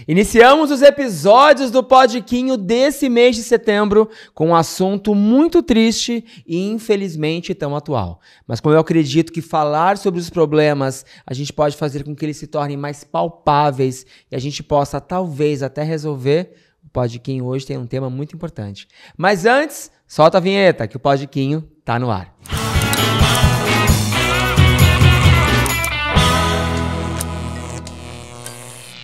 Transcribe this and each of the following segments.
Iniciamos os episódios do Podiquinho desse mês de setembro com um assunto muito triste e infelizmente tão atual. Mas como eu acredito que falar sobre os problemas a gente pode fazer com que eles se tornem mais palpáveis e a gente possa talvez até resolver, o Podiquinho hoje tem um tema muito importante. Mas antes, solta a vinheta que o Podiquinho tá no ar.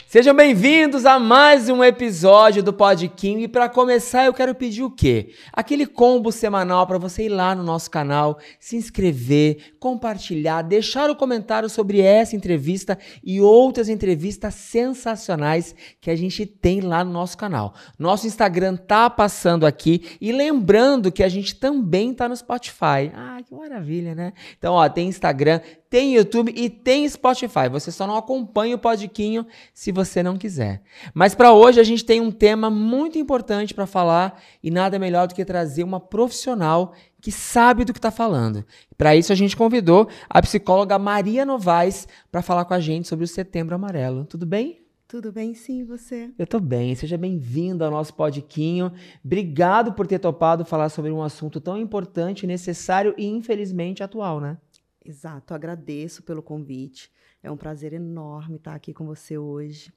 Sejam bem-vindos a mais um episódio do Podiquinho e para começar eu quero pedir o quê? Aquele combo semanal para você ir lá no nosso canal, se inscrever, compartilhar, deixar o comentário sobre essa entrevista e outras entrevistas sensacionais que a gente tem lá no nosso canal. Nosso Instagram tá passando aqui e lembrando que a gente também tá no Spotify. Ah, que maravilha, né? Então, ó, tem Instagram, tem YouTube e tem Spotify. Você só não acompanha o Podiquinho se você não quiser. Mas para hoje a gente tem um tema muito importante para falar e nada melhor do que trazer uma profissional que sabe do que está falando. Para isso a gente convidou a psicóloga Maria Novaes para falar com a gente sobre o Setembro Amarelo. Tudo bem? Tudo bem, sim, você? Eu tô bem, seja bem-vindo ao nosso Podiquinho. Obrigado por ter topado falar sobre um assunto tão importante, necessário e infelizmente atual, né? Exato, agradeço pelo convite. É um prazer enorme estar aqui com você hoje.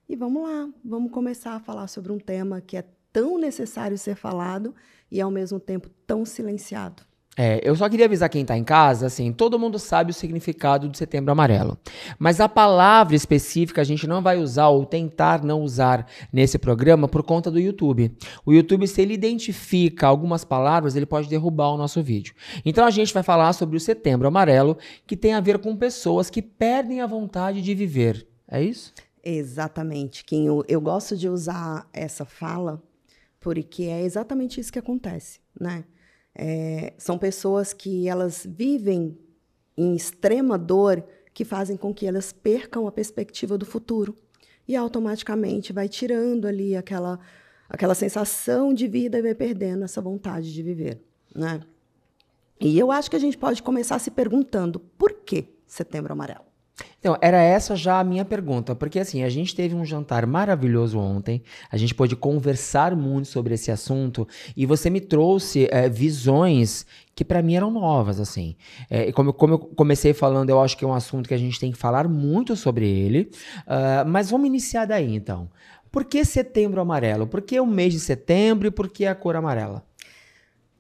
E vamos lá, vamos começar a falar sobre um tema que é tão necessário ser falado e, ao mesmo tempo, tão silenciado. Eu só queria avisar quem tá em casa, assim, todo mundo sabe o significado do Setembro Amarelo. Mas a palavra específica a gente não vai usar ou tentar não usar nesse programa por conta do YouTube. O YouTube, se ele identifica algumas palavras, ele pode derrubar o nosso vídeo. Então a gente vai falar sobre o Setembro Amarelo, que tem a ver com pessoas que perdem a vontade de viver. É isso? Exatamente, Quinho. Eu gosto de usar essa fala porque é exatamente isso que acontece, né? São pessoas que elas vivem em extrema dor que fazem com que elas percam a perspectiva do futuro e automaticamente vai tirando ali aquela sensação de vida e vai perdendo essa vontade de viver, né? E eu acho que a gente pode começar se perguntando por que Setembro Amarelo? Então, era essa já a minha pergunta, porque assim, a gente teve um jantar maravilhoso ontem, a gente pôde conversar muito sobre esse assunto e você me trouxe visões que para mim eram novas, assim. Como eu comecei falando, eu acho que é um assunto que a gente tem que falar muito sobre ele, mas vamos iniciar daí então. Por que Setembro Amarelo? Por que o mês de setembro e por que a cor amarela?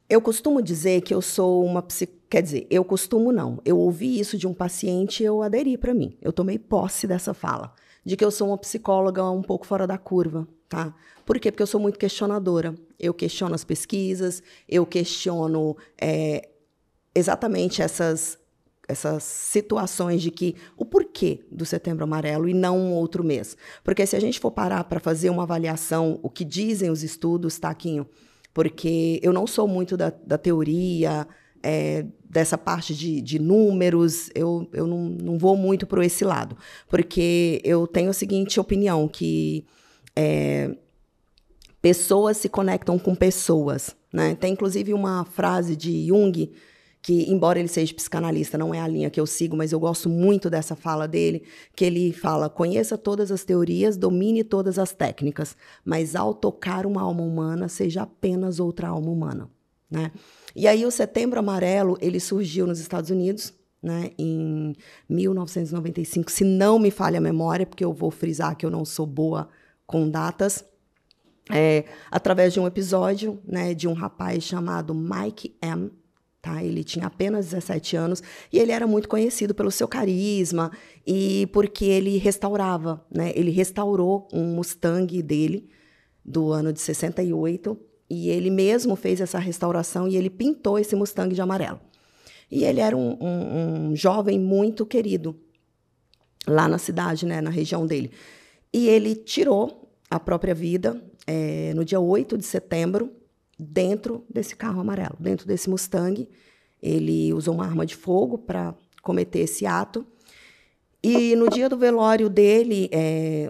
Eu costumo dizer que eu sou uma Quer dizer, eu costumo não. Eu ouvi isso de um paciente e eu aderi para mim. Eu tomei posse dessa fala, de que eu sou uma psicóloga um pouco fora da curva, tá? Por quê? Porque eu sou muito questionadora. Eu questiono as pesquisas, eu questiono exatamente essas situações de que o porquê do Setembro Amarelo e não um outro mês. Porque se a gente for parar para fazer uma avaliação, o que dizem os estudos, Taquinho, porque eu não sou muito da teoria, dessa parte de números, eu não vou muito para esse lado, porque eu tenho a seguinte opinião, que pessoas se conectam com pessoas, né? Tem, inclusive, uma frase de Jung, que, embora ele seja psicanalista, não é a linha que eu sigo, mas eu gosto muito dessa fala dele, que ele fala: conheça todas as teorias, domine todas as técnicas, mas ao tocar uma alma humana, seja apenas outra alma humana, né? E aí o Setembro Amarelo, ele surgiu nos Estados Unidos, né, em 1995, se não me falha a memória, porque eu vou frisar que eu não sou boa com datas, através de um episódio, né, de um rapaz chamado Mike M., tá? Ele tinha apenas 17 anos e ele era muito conhecido pelo seu carisma e porque ele restaurava, né? Ele restaurou um Mustang dele do ano de 68 e ele mesmo fez essa restauração e ele pintou esse Mustang de amarelo. E ele era um jovem muito querido lá na cidade, né, na região dele. E ele tirou a própria vida no dia 8 de setembro, dentro desse carro amarelo, dentro desse Mustang. Ele usou uma arma de fogo para cometer esse ato. E no dia do velório dele,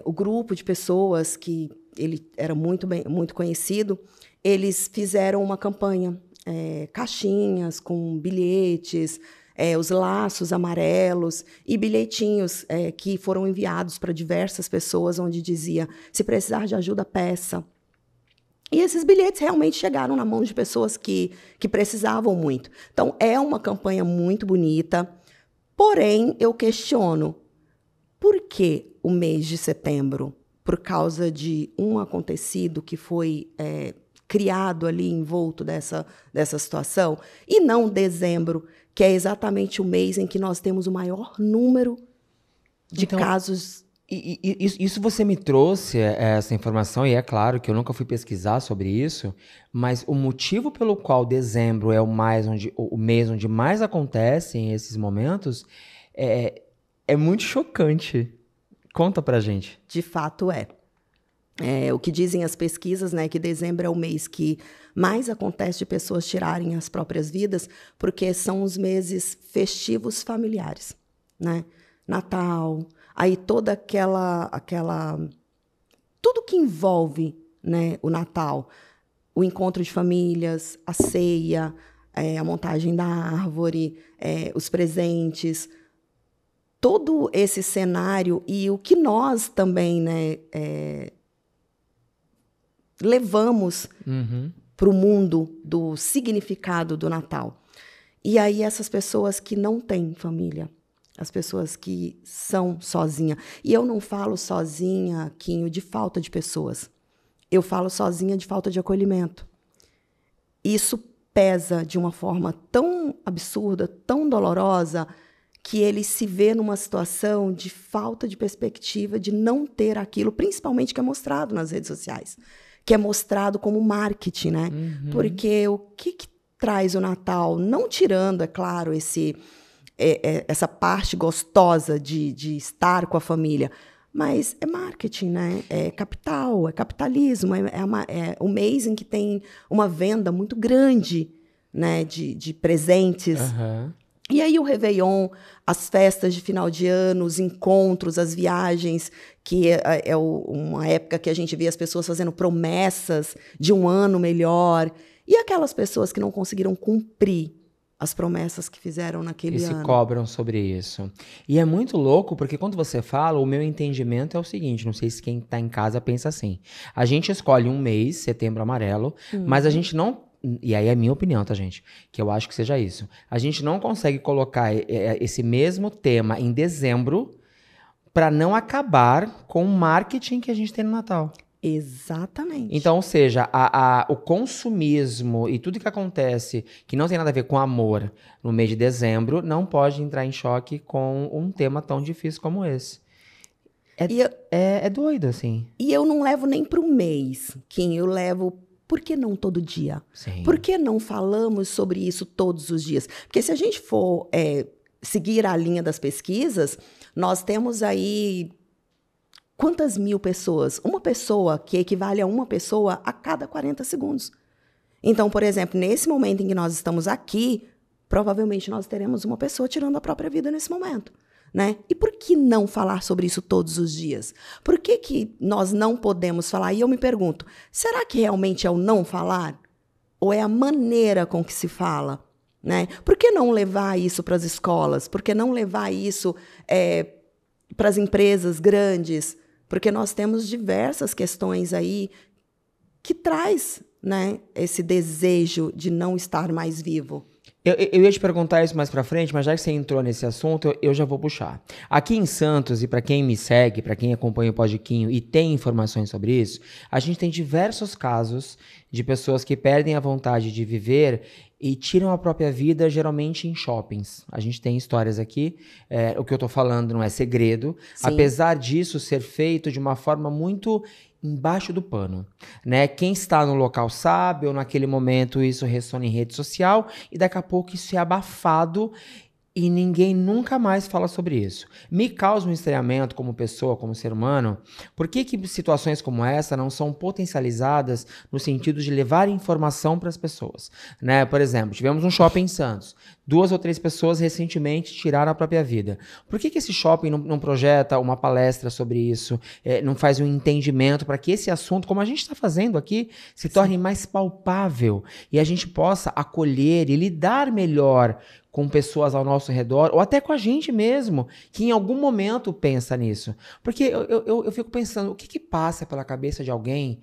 o grupo de pessoas que ele era muito conhecido, eles fizeram uma campanha, caixinhas com bilhetes, os laços amarelos e bilhetinhos que foram enviados para diversas pessoas, onde dizia, se precisar de ajuda, peça. E esses bilhetes realmente chegaram na mão de pessoas que precisavam muito. Então, é uma campanha muito bonita, porém, eu questiono, por que o mês de setembro? Por causa de um acontecido que foi criado ali, envolto dessa situação, e não dezembro, que é exatamente o mês em que nós temos o maior número de casos. Isso você me trouxe essa informação, e é claro que eu nunca fui pesquisar sobre isso, mas o motivo pelo qual dezembro é o mês onde mais acontecem esses momentos é muito chocante. Conta pra gente. De fato é. O que dizem as pesquisas, né, que dezembro é o mês que mais acontece de pessoas tirarem as próprias vidas, porque são os meses festivos familiares, né? Natal, aí toda aquela tudo que envolve, né, o Natal, o encontro de famílias, a ceia, a montagem da árvore, os presentes, todo esse cenário e o que nós também, né, levamos para o mundo do significado do Natal. E aí essas pessoas que não têm família, as pessoas que são sozinhas. E eu não falo sozinha, Quinho, de falta de pessoas. Eu falo sozinha de falta de acolhimento. Isso pesa de uma forma tão absurda, tão dolorosa, que ele se vê numa situação de falta de perspectiva, de não ter aquilo, principalmente que é mostrado nas redes sociais, que é mostrado como marketing, né? Porque o que traz o Natal? Não tirando, é claro, essa parte gostosa de estar com a família, mas é marketing, né? É capital, é capitalismo, é um mês em que tem uma venda muito grande, né, de presentes. E aí o Réveillon, as festas de final de ano, os encontros, as viagens, que uma época que a gente vê as pessoas fazendo promessas de um ano melhor. E aquelas pessoas que não conseguiram cumprir as promessas que fizeram naquele ano. E se cobram sobre isso. E é muito louco, porque quando você fala, o meu entendimento é o seguinte, não sei se quem está em casa pensa assim. A gente escolhe um mês, Setembro Amarelo, mas a gente não... E aí é a minha opinião, tá, gente? Que eu acho que seja isso. A gente não consegue colocar esse mesmo tema em dezembro para não acabar com o marketing que a gente tem no Natal. Exatamente. Então, ou seja, o consumismo e tudo que acontece que não tem nada a ver com amor no mês de dezembro não pode entrar em choque com um tema tão difícil como esse. É doido, assim. E eu não levo nem para o mês, Kim, eu levo... Por que não todo dia? Sim. Por que não falamos sobre isso todos os dias? Porque se a gente for seguir a linha das pesquisas, nós temos aí quantas mil pessoas? Uma pessoa que equivale a uma pessoa a cada 40 segundos. Então, por exemplo, nesse momento em que nós estamos aqui, provavelmente nós teremos uma pessoa tirando a própria vida nesse momento. Né? E por que não falar sobre isso todos os dias? Por que nós não podemos falar? E eu me pergunto, será que realmente é o não falar? Ou é a maneira com que se fala? Né? Por que não levar isso para as escolas? Por que não levar isso para as empresas grandes? Porque nós temos diversas questões aí que traz, né, esse desejo de não estar mais vivo. Eu ia te perguntar isso mais pra frente, mas já que você entrou nesse assunto, eu já vou puxar. Aqui em Santos, e pra quem me segue, pra quem acompanha o Podquinho e tem informações sobre isso, a gente tem diversos casos de pessoas que perdem a vontade de viver e tiram a própria vida, geralmente em shoppings. A gente tem histórias aqui, o que eu tô falando não é segredo, Sim. Apesar disso ser feito de uma forma muito... embaixo do pano, né? Quem está no local sabe, ou naquele momento isso ressona em rede social, e daqui a pouco isso é abafado e ninguém nunca mais fala sobre isso. Me causa um estranhamento como pessoa, como ser humano. Por que situações como essa não são potencializadas no sentido de levar informação para as pessoas, né? Por exemplo, tivemos um shopping em Santos. 2 ou 3 pessoas recentemente tiraram a própria vida. Por que esse shopping não projeta uma palestra sobre isso? Não faz um entendimento para que esse assunto, como a gente está fazendo aqui, se torne mais palpável e a gente possa acolher e lidar melhor com pessoas ao nosso redor, ou até com a gente mesmo, que em algum momento pensa nisso. Porque eu fico pensando, o que passa pela cabeça de alguém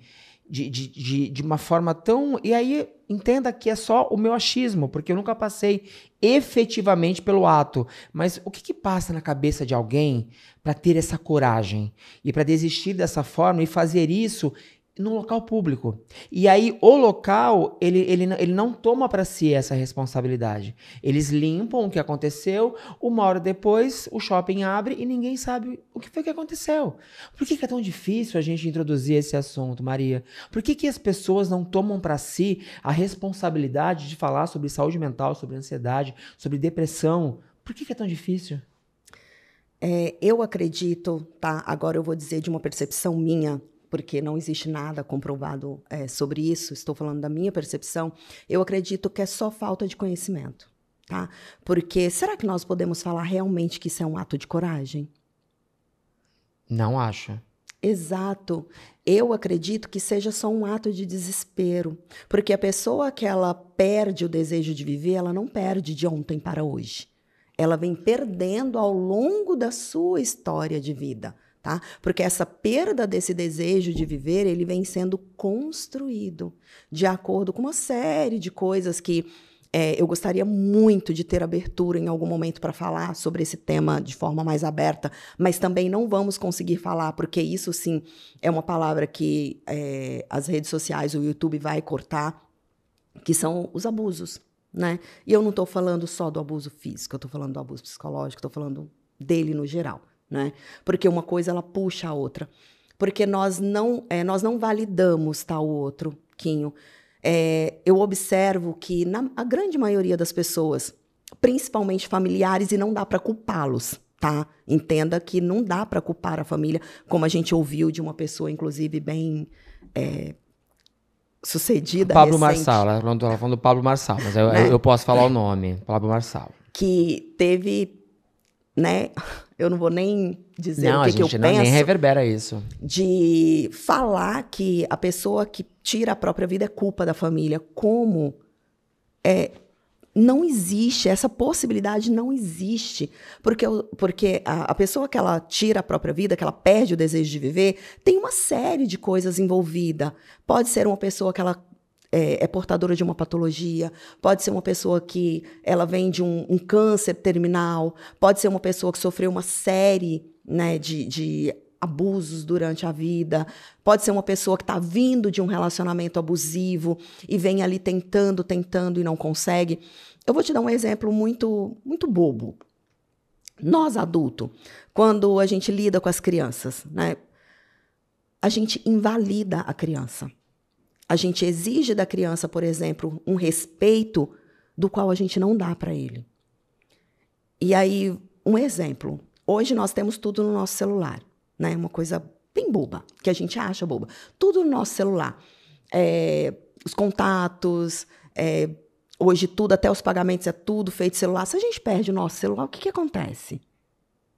de uma forma tão... E aí, entenda que é só o meu achismo, porque eu nunca passei efetivamente pelo ato. Mas o que passa na cabeça de alguém para ter essa coragem e para desistir dessa forma e fazer isso num local público? E aí o local, ele não toma para si essa responsabilidade. Eles limpam o que aconteceu, 1 hora depois o shopping abre e ninguém sabe o que foi que aconteceu. Por que é tão difícil a gente introduzir esse assunto, Maria? Por que as pessoas não tomam para si a responsabilidade de falar sobre saúde mental, sobre ansiedade, sobre depressão? Por que é tão difícil? Eu acredito, tá? Agora eu vou dizer de uma percepção minha, porque não existe nada comprovado sobre isso, estou falando da minha percepção, eu acredito que é só falta de conhecimento, tá? Porque será que nós podemos falar realmente que isso é um ato de coragem? Não acho. Exato. Eu acredito que seja só um ato de desespero, porque a pessoa que ela perde o desejo de viver, ela não perde de ontem para hoje. Ela vem perdendo ao longo da sua história de vida. Tá? Porque essa perda desse desejo de viver, ele vem sendo construído de acordo com uma série de coisas que eu gostaria muito de ter abertura em algum momento para falar sobre esse tema de forma mais aberta, mas também não vamos conseguir falar, porque isso sim é uma palavra que as redes sociais, o YouTube vai cortar, que são os abusos, né? E eu não estou falando só do abuso físico, eu estou falando do abuso psicológico, estou falando dele no geral. Né? Porque uma coisa ela puxa a outra. Porque nós não validamos tal outro, Quinho. Eu observo que a grande maioria das pessoas, principalmente familiares, e não dá para culpá-los, tá? Entenda que não dá para culpar a família, como a gente ouviu de uma pessoa, inclusive, bem sucedida, Pablo recente. Marçal, ela falando do Pablo Marçal, mas eu posso falar o nome, Pablo Marçal. Que teve... Né? Eu não vou nem dizer o que eu penso. Não, a gente nem reverbera isso. De falar que a pessoa que tira a própria vida é culpa da família. Como? Não existe, essa possibilidade não existe. Porque a pessoa que ela tira a própria vida, que ela perde o desejo de viver, tem uma série de coisas envolvidas. Pode ser uma pessoa que ela é portadora de uma patologia, pode ser uma pessoa que ela vem de um câncer terminal, pode ser uma pessoa que sofreu uma série, né, de abusos durante a vida, pode ser uma pessoa que está vindo de um relacionamento abusivo e vem ali tentando e não consegue. Eu vou te dar um exemplo muito, muito bobo. Nós, adultos, quando a gente lida com as crianças, né, a gente invalida a criança. A gente exige da criança, por exemplo, um respeito do qual a gente não dá para ele. E aí, um exemplo. Hoje nós temos tudo no nosso celular, né? Uma coisa bem boba, que a gente acha boba. Tudo no nosso celular. Os contatos, hoje tudo, até os pagamentos, é tudo feito celular. Se a gente perde o nosso celular, o que acontece?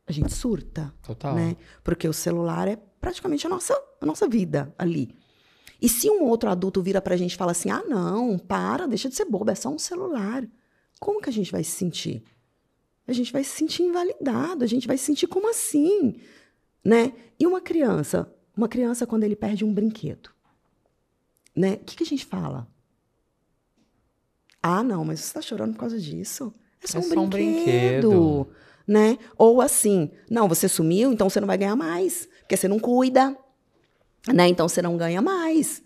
A gente surta. Total. Né? Porque o celular é praticamente a nossa vida ali. E se um outro adulto vira pra gente e fala assim, não, deixa de ser bobo, é só um celular. Como que a gente vai se sentir? A gente vai se sentir invalidado, a gente vai se sentir como assim? Né? E uma criança quando ele perde um brinquedo, né? O que a gente fala? Não, mas você está chorando por causa disso? É só um brinquedo. Né? Ou assim, não, você sumiu, então você não vai ganhar mais, porque você não cuida. Né? Então, você não ganha mais.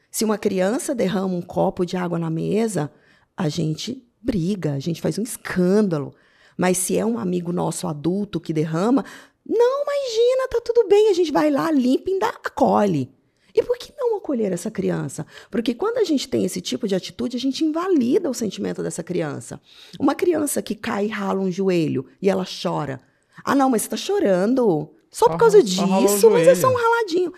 Se uma criança derrama um copo de água na mesa, a gente briga, a gente faz um escândalo. Mas se é um amigo nosso adulto que derrama, não, imagina, tá tudo bem, a gente vai lá, limpa e acolhe. E por que não acolher essa criança? Porque quando a gente tem esse tipo de atitude, a gente invalida o sentimento dessa criança. Uma criança que cai e rala um joelho e ela chora. Não, mas você tá chorando só por causa disso, mas é só um raladinho.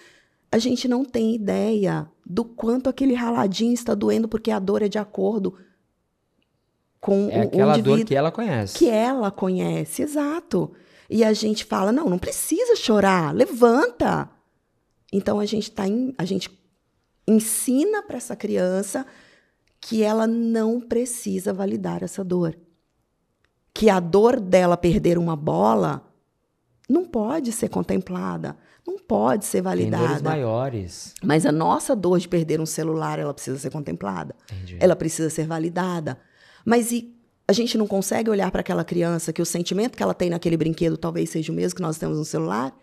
A gente não tem ideia do quanto aquele raladinho está doendo, porque a dor é de acordo com É aquela dor que ela conhece. Que ela conhece, exato. E a gente fala, não precisa chorar, levanta. Então, a gente ensina para essa criança que ela não precisa validar essa dor. Que a dor dela perder uma bola não pode ser contemplada, não pode ser validada. Tem dores maiores. Mas a nossa dor de perder um celular, ela precisa ser contemplada. Entendi. Ela precisa ser validada. Mas a gente não consegue olhar para aquela criança que o sentimento que ela tem naquele brinquedo talvez seja o mesmo que nós temos no celular?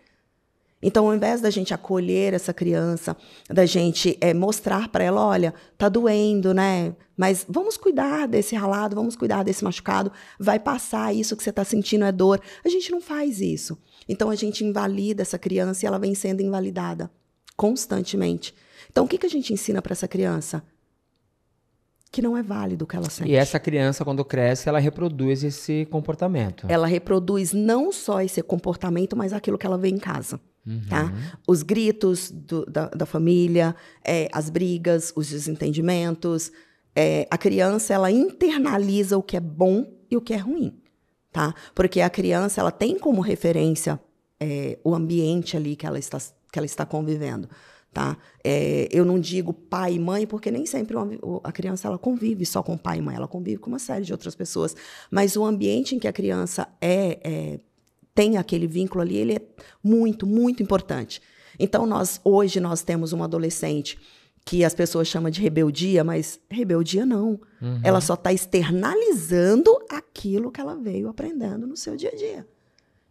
Então, ao invés da gente acolher essa criança, da gente mostrar para ela, olha, tá doendo, né? Mas vamos cuidar desse ralado, vamos cuidar desse machucado, vai passar, isso que você está sentindo é dor. A gente não faz isso. Então, a gente invalida essa criança e ela vem sendo invalidada constantemente. Então, o que a gente ensina para essa criança? Que não é válido o que ela sente. E essa criança, quando cresce, ela reproduz esse comportamento. Ela reproduz não só esse comportamento, mas aquilo que ela vê em casa. Tá? Os gritos da família, as brigas, os desentendimentos. A criança, ela internaliza o que é bom e o que é ruim. Tá? Porque a criança, ela tem como referência o ambiente ali que ela está convivendo. Tá? Eu não digo pai e mãe, porque nem sempre a criança ela convive só com pai e mãe, ela convive com uma série de outras pessoas. Mas o ambiente em que a criança tem aquele vínculo ali, ele é muito, muito importante. Então, hoje nós temos uma adolescente que as pessoas chamam de rebeldia, mas rebeldia não. Ela só está externalizando aquilo que ela veio aprendendo no seu dia a dia.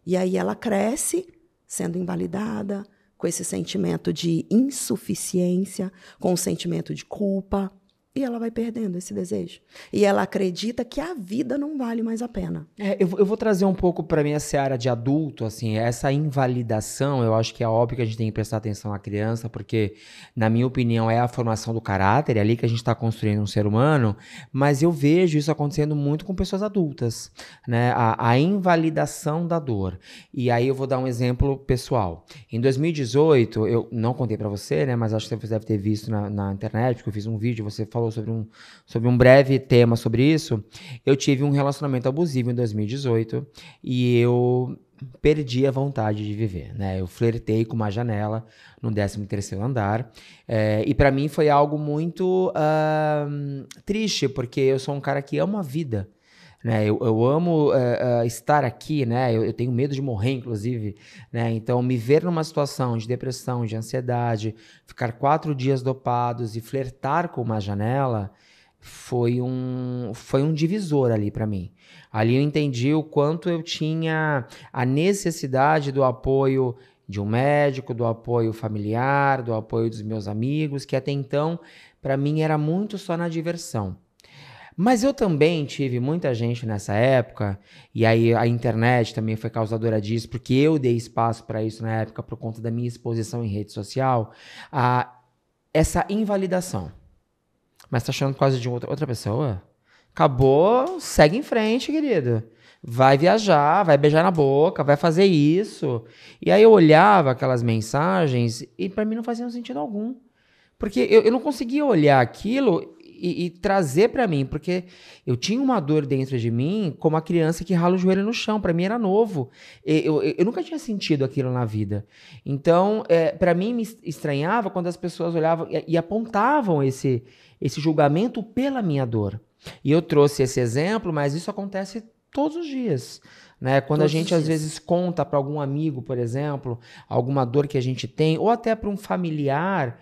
E aí ela cresce sendo invalidada, com esse sentimento de insuficiência, com o sentimento de culpa, e ela vai perdendo esse desejo. E ela acredita que a vida não vale mais a pena. Eu vou trazer um pouco para mim essa área de adulto, assim, essa invalidação, eu acho que é óbvio que a gente tem que prestar atenção à criança, porque, na minha opinião, é a formação do caráter, é ali que a gente está construindo um ser humano, mas eu vejo isso acontecendo muito com pessoas adultas, né? A invalidação da dor. E aí eu vou dar um exemplo pessoal. Em 2018, eu não contei para você, né, mas acho que você deve ter visto na internet, porque eu fiz um vídeo, você falou sobre um breve tema sobre isso. Eu tive um relacionamento abusivo em 2018 e eu perdi a vontade de viver, né? Eu flertei com uma janela no 13º andar e para mim foi algo muito triste, porque eu sou um cara que ama a vida. Né, eu amo estar aqui, né? Eu tenho medo de morrer, inclusive, né? Então, me ver numa situação de depressão, de ansiedade, ficar 4 dias dopados e flertar com uma janela foi um divisor ali para mim. Ali eu entendi o quanto eu tinha a necessidade do apoio de um médico, do apoio familiar, do apoio dos meus amigos, que até então, para mim, era muito só na diversão. Mas eu também tive muita gente nessa época, e aí a internet também foi causadora disso, porque eu dei espaço para isso na época por conta da minha exposição em rede social, essa invalidação. Mas tá achando quase de outra pessoa? Acabou, segue em frente, querido. Vai viajar, vai beijar na boca, vai fazer isso. E aí eu olhava aquelas mensagens e para mim não fazia sentido algum. Porque eu não conseguia olhar aquilo e trazer para mim, porque eu tinha uma dor dentro de mim como a criança que rala o joelho no chão. Para mim era novo. Eu nunca tinha sentido aquilo na vida. Então, para mim me estranhava quando as pessoas olhavam e apontavam esse julgamento pela minha dor. E eu trouxe esse exemplo, mas isso acontece todos os dias. Né? Quando a gente às vezes conta para algum amigo, por exemplo, alguma dor que a gente tem, ou até para um familiar,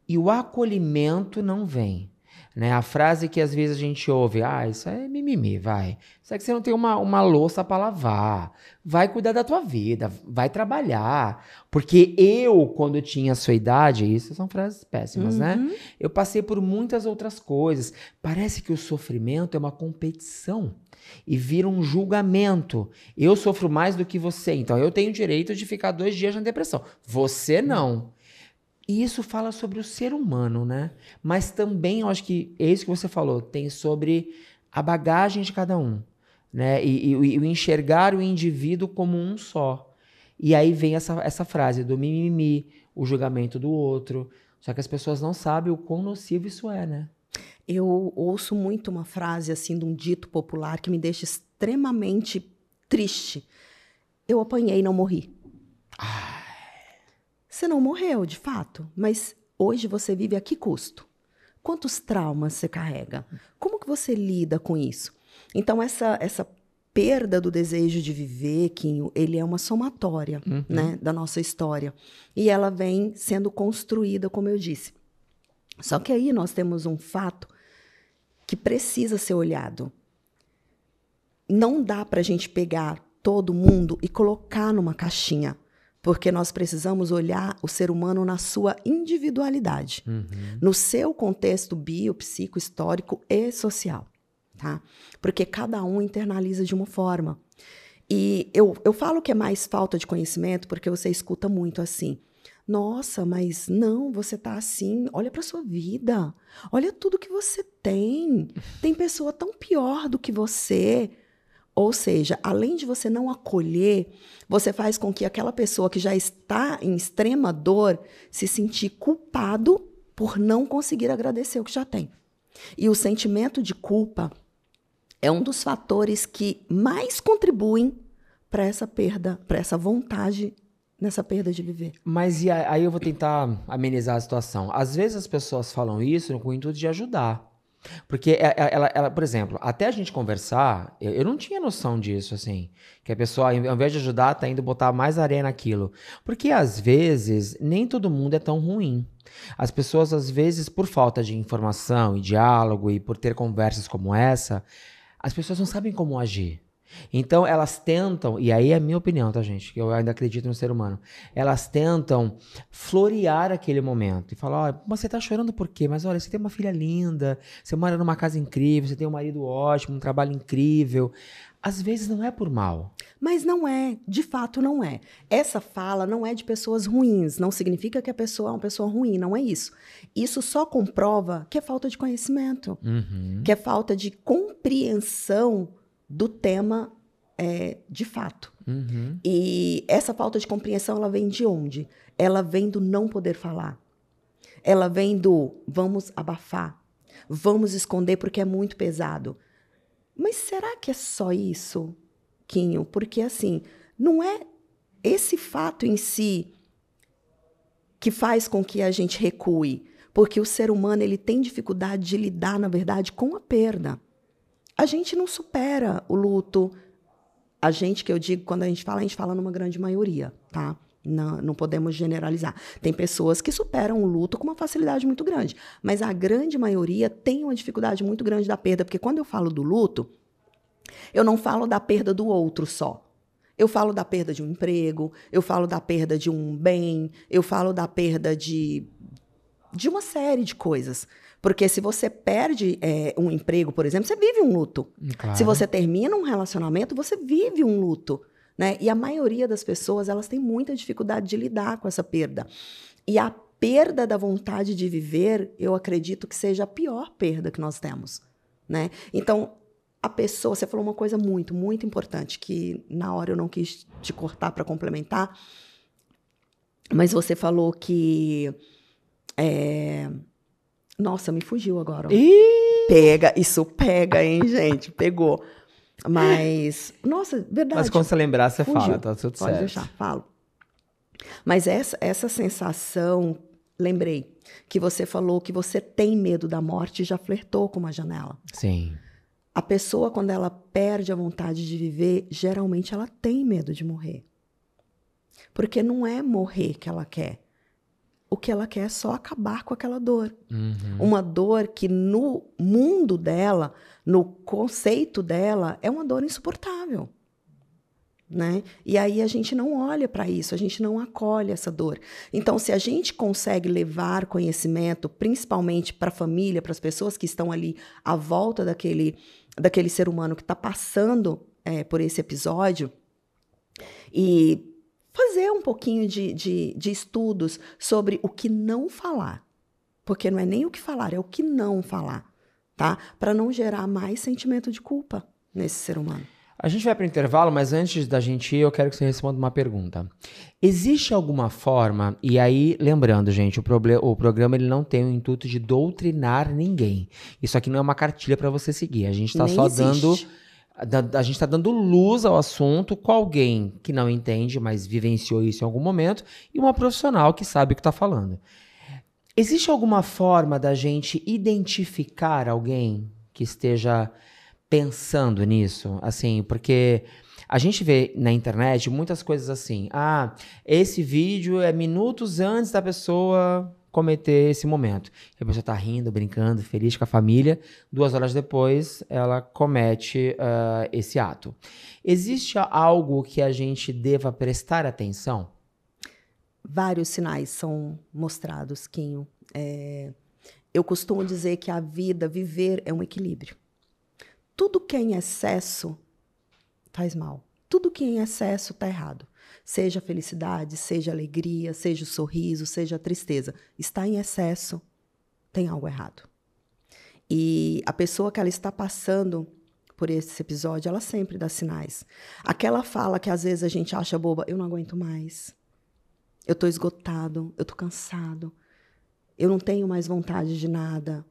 e o acolhimento não vem. Né? A frase que às vezes a gente ouve, isso é mimimi, vai. Isso é que você não tem uma louça para lavar. Vai cuidar da tua vida, vai trabalhar. Porque quando tinha a sua idade, isso são frases péssimas, né? Eu passei por muitas outras coisas. Parece que o sofrimento é uma competição e vira um julgamento. Eu sofro mais do que você, então eu tenho o direito de ficar 2 dias na depressão. Você não. E isso fala sobre o ser humano, né? Mas também, eu acho que é isso que você falou, tem sobre a bagagem de cada um, né? E o enxergar o indivíduo como um só. E aí vem essa frase do mimimi, o julgamento do outro. Só que as pessoas não sabem o quão nocivo isso é, né? Eu ouço muito uma frase assim de um dito popular que me deixa extremamente triste. Eu apanhei e não morri. Você não morreu, de fato, mas hoje você vive a que custo? Quantos traumas você carrega? Como que você lida com isso? Então, essa perda do desejo de viver, Quinho, ele é uma somatória, né, da nossa história. E ela vem sendo construída, como eu disse. Só que aí nós temos um fato que precisa ser olhado. Não dá para a gente pegar todo mundo e colocar numa caixinha, porque nós precisamos olhar o ser humano na sua individualidade, no seu contexto bio, psico, histórico e social, tá? Porque cada um internaliza de uma forma. E eu falo que é mais falta de conhecimento porque você escuta muito assim: nossa, mas não, você tá assim, olha para sua vida, olha tudo que você tem pessoa tão pior do que você. Ou seja, além de você não acolher, você faz com que aquela pessoa que já está em extrema dor se sentir culpado por não conseguir agradecer o que já tem. E o sentimento de culpa é um dos fatores que mais contribuem para essa perda, para essa vontade nessa perda de viver. Mas e aí eu vou tentar amenizar a situação. Às vezes as pessoas falam isso com o intuito de ajudar. Porque ela, por exemplo, até a gente conversar, eu não tinha noção disso, assim. Que a pessoa, ao invés de ajudar, tá indo botar mais areia naquilo. Porque, às vezes, nem todo mundo é tão ruim. As pessoas, às vezes, por falta de informação e diálogo e por ter conversas como essa, as pessoas não sabem como agir. Então, elas tentam, e aí é a minha opinião, tá, gente? Que eu ainda acredito no ser humano. Elas tentam florear aquele momento e falar: ó, mas você tá chorando por quê? Mas olha, você tem uma filha linda, você mora numa casa incrível, você tem um marido ótimo, um trabalho incrível. Às vezes não é por mal. Mas não é, de fato não é. Essa fala não é de pessoas ruins, não significa que a pessoa é uma pessoa ruim, não é isso. Isso só comprova que é falta de conhecimento, que é falta de compreensão do tema de fato. E essa falta de compreensão, ela vem de onde? Ela vem do não poder falar. Ela vem do vamos abafar, vamos esconder porque é muito pesado. Mas será que é só isso, Quinho? Porque, assim, não é esse fato em si que faz com que a gente recue, porque o ser humano ele tem dificuldade de lidar, na verdade, com a perda. A gente não supera o luto. A gente, que eu digo, quando a gente fala numa grande maioria, tá? Não podemos generalizar. Tem pessoas que superam o luto com uma facilidade muito grande, mas a grande maioria tem uma dificuldade muito grande da perda, porque quando eu falo do luto, eu não falo da perda do outro só. Eu falo da perda de um emprego, eu falo da perda de um bem, eu falo da perda de uma série de coisas. Porque se você perde um emprego, por exemplo, você vive um luto. Claro. Se você termina um relacionamento, você vive um luto, né? E a maioria das pessoas, elas têm muita dificuldade de lidar com essa perda. E a perda da vontade de viver, eu acredito que seja a pior perda que nós temos, né? Então, a pessoa, você falou uma coisa muito, muito importante, que na hora eu não quis te cortar para complementar, mas você falou que... Nossa, me fugiu agora. Isso pega, hein, gente? Pegou. Mas, nossa, verdade. Mas quando você lembrar, você fugiu. fala, tá tudo certo. Pode deixar, falo. Mas essa sensação, lembrei, que você falou que você tem medo da morte e já flertou com uma janela. Sim. A pessoa, quando ela perde a vontade de viver, geralmente ela tem medo de morrer. Porque não é morrer que ela quer. O que ela quer é só acabar com aquela dor. Uma dor que no mundo dela, no conceito dela, é uma dor insuportável, né? E aí a gente não olha para isso, a gente não acolhe essa dor. Então, se a gente consegue levar conhecimento, principalmente para a família, para as pessoas que estão ali à volta daquele ser humano que está passando por esse episódio, e fazer um pouquinho de estudos sobre o que não falar. Porque não é nem o que falar, é o que não falar, tá? Para não gerar mais sentimento de culpa nesse ser humano. A gente vai para o intervalo, mas antes da gente ir, eu quero que você responda uma pergunta. Existe alguma forma, e aí, lembrando, gente, o programa ele não tem o intuito de doutrinar ninguém. Isso aqui não é uma cartilha para você seguir. A gente está só existe. a gente está dando luz ao assunto com alguém que não entende, mas vivenciou isso em algum momento, e uma profissional que sabe o que está falando. Existe alguma forma da gente identificar alguém que esteja pensando nisso? Assim, porque a gente vê na internet muitas coisas assim. Ah, esse vídeo é minutos antes da pessoa cometer esse momento. E a pessoa tá rindo, brincando, feliz com a família. 2 horas depois, ela comete esse ato. Existe algo que a gente deva prestar atenção? Vários sinais são mostrados, Quinho. Eu costumo dizer que a vida, viver, é um equilíbrio. Tudo que é em excesso faz mal. Tudo que é em excesso está errado. Seja a felicidade, seja a alegria, seja o sorriso, seja a tristeza. Está em excesso, tem algo errado. E a pessoa que ela está passando por esse episódio, ela sempre dá sinais. Aquela fala que às vezes a gente acha boba, eu não aguento mais. Eu estou esgotado, eu estou cansado. Eu não tenho mais vontade de nada.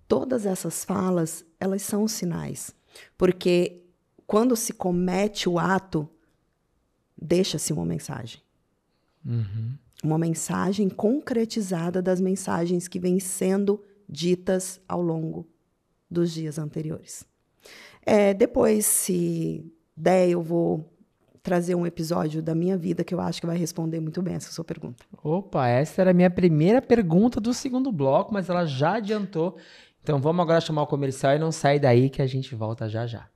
Todas essas falas, elas são sinais. Porque quando se comete o ato, deixa-se uma mensagem. Uhum. Uma mensagem concretizada das mensagens que vêm sendo ditas ao longo dos dias anteriores. Depois, se der, eu vou trazer um episódio da minha vida que eu acho que vai responder muito bem essa sua pergunta. Opa, essa era a minha primeira pergunta do segundo bloco, mas ela já adiantou. Então vamos agora chamar o comercial e não sai daí que a gente volta já já.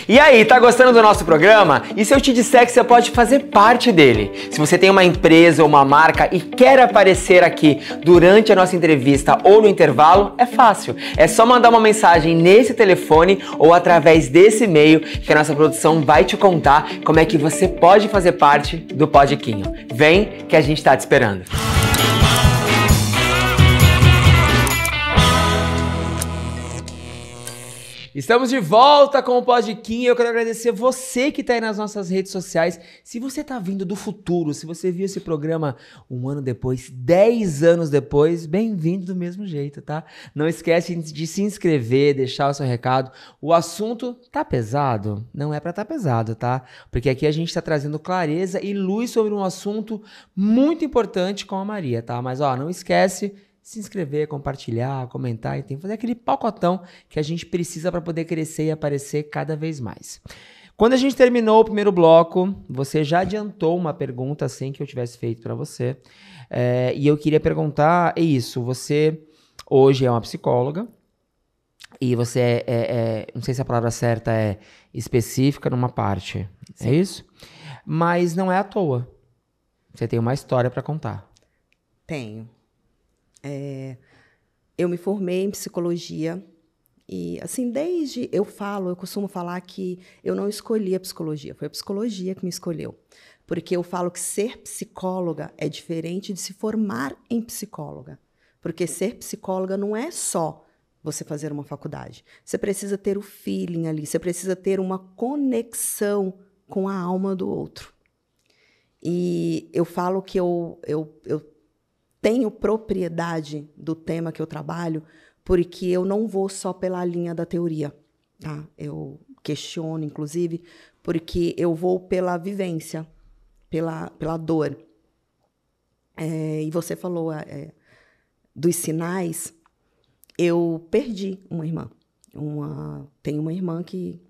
E aí, tá gostando do nosso programa? E se eu te disser que você pode fazer parte dele? Se você tem uma empresa ou uma marca e quer aparecer aqui durante a nossa entrevista ou no intervalo, é fácil. É só mandar uma mensagem nesse telefone ou através desse e-mail que a nossa produção vai te contar como é que você pode fazer parte do Podquinho. Vem que a gente tá te esperando. Estamos de volta com o Podquinho e eu quero agradecer você que está aí nas nossas redes sociais. Se você está vindo do futuro, se você viu esse programa 1 ano depois, 10 anos depois, bem-vindo do mesmo jeito, tá? Não esquece de se inscrever, deixar o seu recado. O assunto tá pesado? Não é para tá pesado, tá? Porque aqui a gente está trazendo clareza e luz sobre um assunto muito importante com a Maria, tá? Mas ó, não esquece se inscrever, compartilhar, comentar e tem que fazer aquele pacotão que a gente precisa para poder crescer e aparecer cada vez mais. Quando a gente terminou o primeiro bloco, você já adiantou uma pergunta sem que eu tivesse feito para você. E eu queria perguntar, é isso, você hoje é uma psicóloga e você não sei se a palavra certa é específica numa parte, Sim. É isso? Mas não é à toa. Você tem uma história para contar. Tenho. Eu me formei em psicologia e, assim, eu costumo falar que eu não escolhi a psicologia, foi a psicologia que me escolheu. Porque eu falo que ser psicóloga é diferente de se formar em psicóloga. Porque ser psicóloga não é só você fazer uma faculdade. Você precisa ter o feeling ali, você precisa ter uma conexão com a alma do outro. E eu falo que eu tenho propriedade do tema que eu trabalho, porque eu não vou só pela linha da teoria, tá? Eu questiono, inclusive, porque eu vou pela vivência, pela dor. E você falou dos sinais. Eu perdi uma irmã. Tenho uma irmã que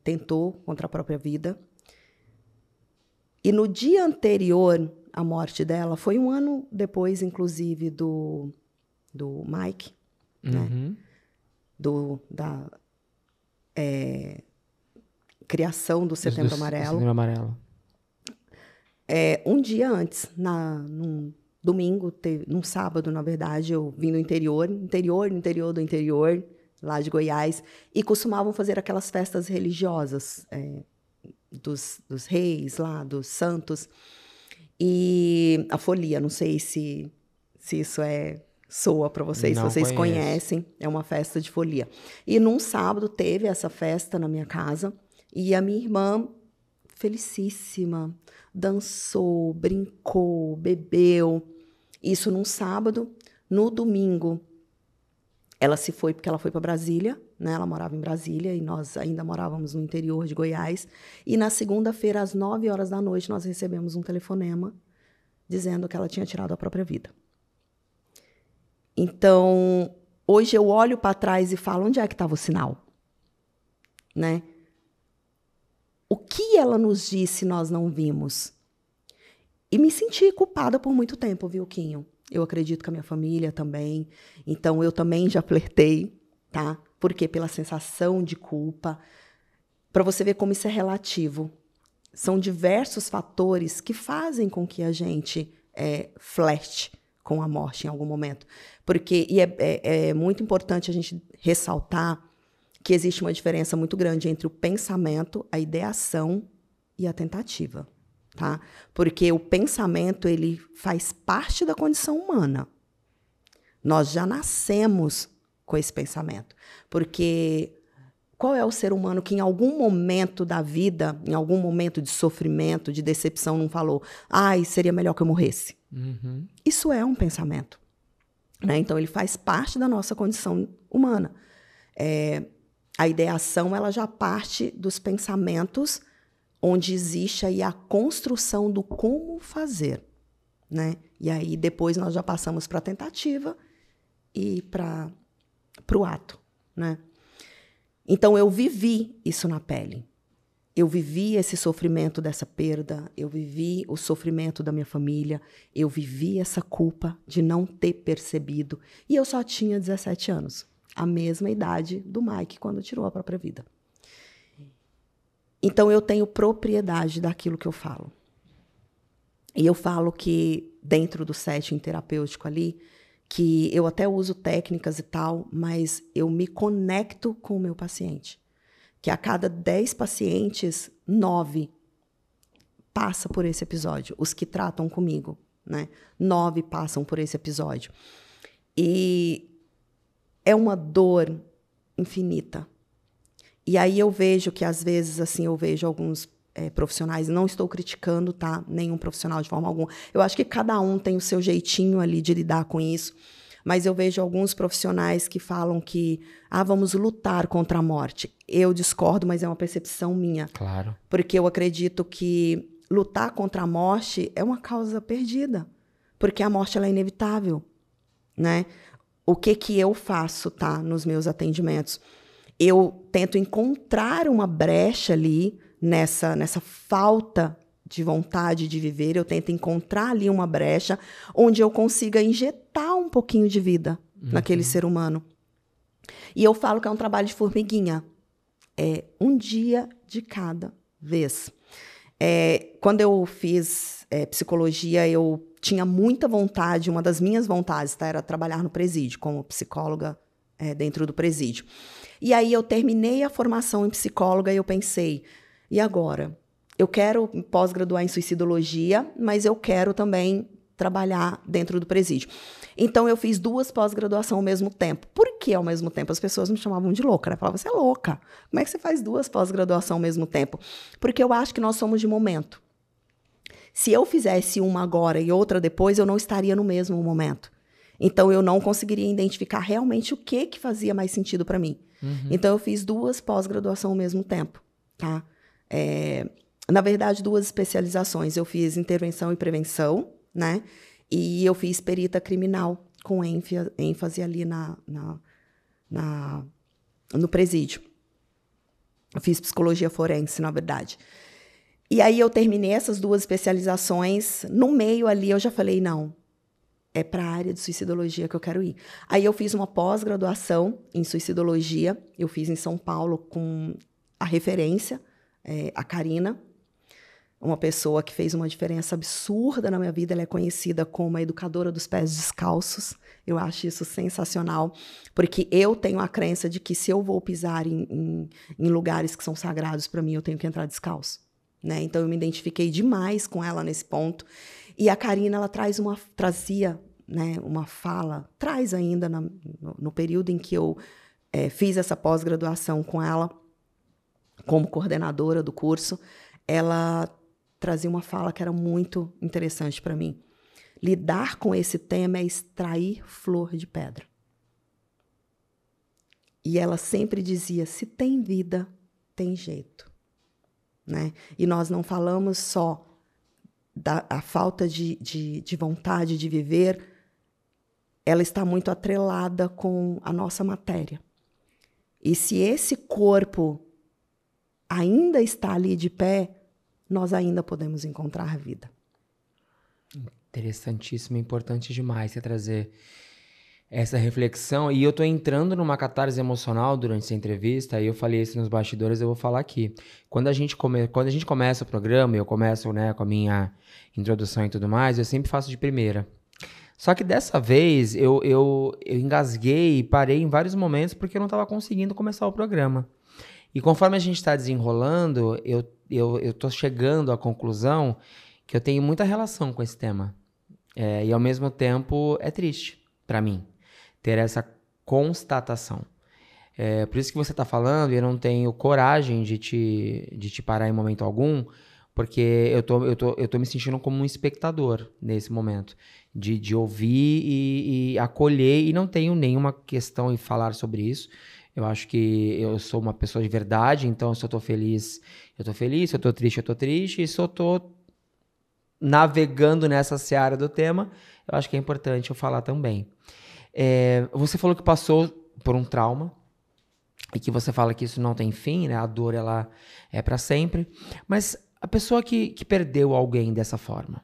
tentou contra a própria vida. E no dia anterior à morte dela, foi um ano depois, inclusive, do Mike, né? Da criação do Setembro Amarelo. Setembro Amarelo. Um dia antes, num domingo, num sábado, na verdade, eu vim do interior do interior, lá de Goiás, e costumavam fazer aquelas festas religiosas dos reis lá, dos santos, e a folia, não sei se isso soa para vocês, se vocês conhecem, é uma festa de folia. E num sábado teve essa festa na minha casa, e a minha irmã, felicíssima, dançou, brincou, bebeu, isso num sábado. No domingo, ela se foi porque ela foi para Brasília, né? Ela morava em Brasília e nós ainda morávamos no interior de Goiás. E na segunda-feira, às 9h da noite, nós recebemos um telefonema dizendo que ela tinha tirado a própria vida. Então, hoje eu olho para trás e falo, onde é que estava o sinal? Né? O que ela nos disse nós não vimos? E me senti culpada por muito tempo, viu, Quinho? Eu acredito que a minha família também. Então, eu também já flertei, tá? Porque pela sensação de culpa. Para você ver como isso é relativo. São diversos fatores que fazem com que a gente flerte com a morte em algum momento. E é muito importante a gente ressaltar que existe uma diferença muito grande entre o pensamento, a ideação e a tentativa. Tá? Porque o pensamento ele faz parte da condição humana. Nós já nascemos com esse pensamento. Porque qual é o ser humano que em algum momento da vida, em algum momento de sofrimento, de decepção, não falou, seria melhor que eu morresse? Uhum. Isso é um pensamento. Né? Então, ele faz parte da nossa condição humana. A ideação ela já parte dos pensamentos onde existe aí a construção do como fazer, né? E aí depois nós já passamos para a tentativa e para o ato, né? Então eu vivi isso na pele. Eu vivi esse sofrimento dessa perda, eu vivi o sofrimento da minha família, eu vivi essa culpa de não ter percebido. E eu só tinha 17 anos, a mesma idade do Mike quando tirou a própria vida. Então, eu tenho propriedade daquilo que eu falo. E eu falo que, dentro do setting terapêutico ali, que eu até uso técnicas e tal, mas eu me conecto com o meu paciente. Que a cada 10 pacientes, 9 passa por esse episódio. Os que tratam comigo, né? 9 passam por esse episódio. E é uma dor infinita. E aí eu vejo que, às vezes, assim, eu vejo alguns profissionais, não estou criticando, tá? Nenhum profissional de forma alguma. Eu acho que cada um tem o seu jeitinho ali de lidar com isso. Mas eu vejo alguns profissionais que falam que, vamos lutar contra a morte. Eu discordo, mas é uma percepção minha. Claro. Porque eu acredito que lutar contra a morte é uma causa perdida. Porque a morte ela é inevitável, né? O que eu faço, tá? Nos meus atendimentos? Eu tento encontrar uma brecha ali nessa falta de vontade de viver. Eu tento encontrar ali uma brecha onde eu consiga injetar um pouquinho de vida naquele ser humano. E eu falo que é um trabalho de formiguinha. É um dia de cada vez. Quando eu fiz psicologia, eu tinha muita vontade, uma das minhas vontades, tá, era trabalhar no presídio, como psicóloga dentro do presídio. E aí eu terminei a formação em psicóloga e eu pensei, e agora? Eu quero pós-graduar em suicidologia, mas eu quero também trabalhar dentro do presídio. Então, eu fiz 2 pós-graduações ao mesmo tempo. Por que ao mesmo tempo? As pessoas me chamavam de louca, né? Falavam, você é louca. Como é que você faz 2 pós-graduações ao mesmo tempo? Porque eu acho que nós somos de momento. Se eu fizesse uma agora e outra depois, eu não estaria no mesmo momento. Então, eu não conseguiria identificar realmente o que fazia mais sentido para mim. Então, eu fiz 2 pós-graduações ao mesmo tempo, tá? Na verdade, 2 especializações. Eu fiz intervenção e prevenção, né? E eu fiz perita criminal, com ênfase ali no presídio. Eu fiz psicologia forense, na verdade. E aí, eu terminei essas 2 especializações. No meio ali, eu já falei, não, é para a área de suicidologia que eu quero ir. Aí eu fiz uma pós-graduação em suicidologia, eu fiz em São Paulo com a referência, a Karina, uma pessoa que fez uma diferença absurda na minha vida. Ela é conhecida como a educadora dos pés descalços. Eu acho isso sensacional, porque eu tenho a crença de que se eu vou pisar em lugares que são sagrados para mim, eu tenho que entrar descalço, né? Então eu me identifiquei demais com ela nesse ponto. E a Karina, ela trazia, né, uma fala, traz ainda no período em que eu fiz essa pós-graduação com ela, como coordenadora do curso, ela trazia uma fala que era muito interessante para mim. Lidar com esse tema é extrair flor de pedra. E ela sempre dizia, se tem vida, tem jeito, né? E nós não falamos só a falta de vontade de viver, ela está muito atrelada com a nossa matéria. E se esse corpo ainda está ali de pé, nós ainda podemos encontrar vida. Interessantíssimo, importante demais você trazer essa reflexão. E eu tô entrando numa catarse emocional durante essa entrevista, e eu falei isso nos bastidores, eu vou falar aqui. Quando a gente começa o programa, eu começo, né, com a minha introdução e tudo mais, eu sempre faço de primeira. Só que dessa vez eu engasguei e parei em vários momentos porque eu não estava conseguindo começar o programa. E conforme a gente está desenrolando, eu tô chegando à conclusão que eu tenho muita relação com esse tema. E ao mesmo tempo é triste para mim ter essa constatação. Por isso que você está falando, e eu não tenho coragem de te parar em momento algum, porque eu tô me sentindo como um espectador nesse momento, de ouvir e acolher, e não tenho nenhuma questão em falar sobre isso. Eu acho que eu sou uma pessoa de verdade, então se eu tô feliz, eu tô feliz, se eu tô triste, e se eu tô navegando nessa seara do tema, eu acho que é importante eu falar também. Você falou que passou por um trauma, e que você fala que isso não tem fim, né? A dor, ela é para sempre. Mas a pessoa que perdeu alguém dessa forma,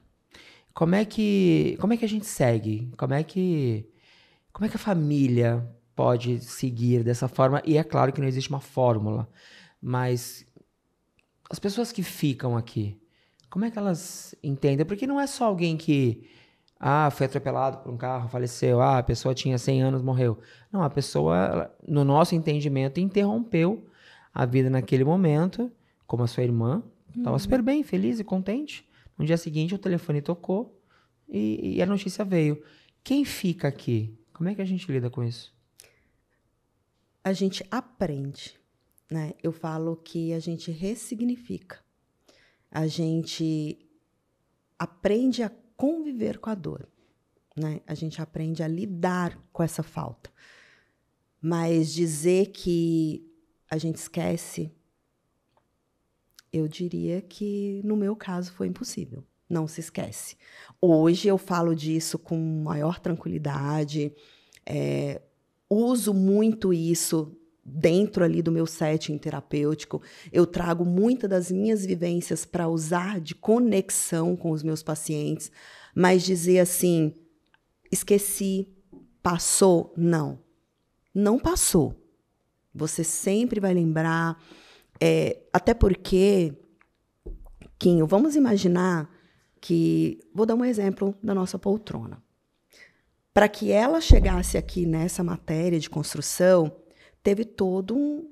como é que a gente segue? Como é que a família pode seguir dessa forma? E é claro que não existe uma fórmula, mas as pessoas que ficam aqui, como é que elas entendem? Porque não é só alguém que foi atropelado por um carro, faleceu, a pessoa tinha 100 anos, morreu. Não, a pessoa, no nosso entendimento, interrompeu a vida naquele momento, como a sua irmã, estava super bem, feliz e contente. No dia seguinte, o telefone tocou e a notícia veio. Quem fica aqui? Como é que a gente lida com isso? A gente aprende, né? Eu falo que a gente ressignifica. A gente aprende a conviver com a dor, né? A gente aprende a lidar com essa falta. Mas dizer que a gente esquece, eu diria que, no meu caso, foi impossível. Não se esquece. Hoje eu falo disso com maior tranquilidade, uso muito isso dentro ali do meu setting terapêutico. Eu trago muitas das minhas vivências para usar de conexão com os meus pacientes, mas dizer assim, esqueci, passou, não. Não passou. Você sempre vai lembrar, até porque, Quinho, vamos imaginar que, vou dar um exemplo da nossa poltrona. Para que ela chegasse aqui nessa matéria de construção, teve todo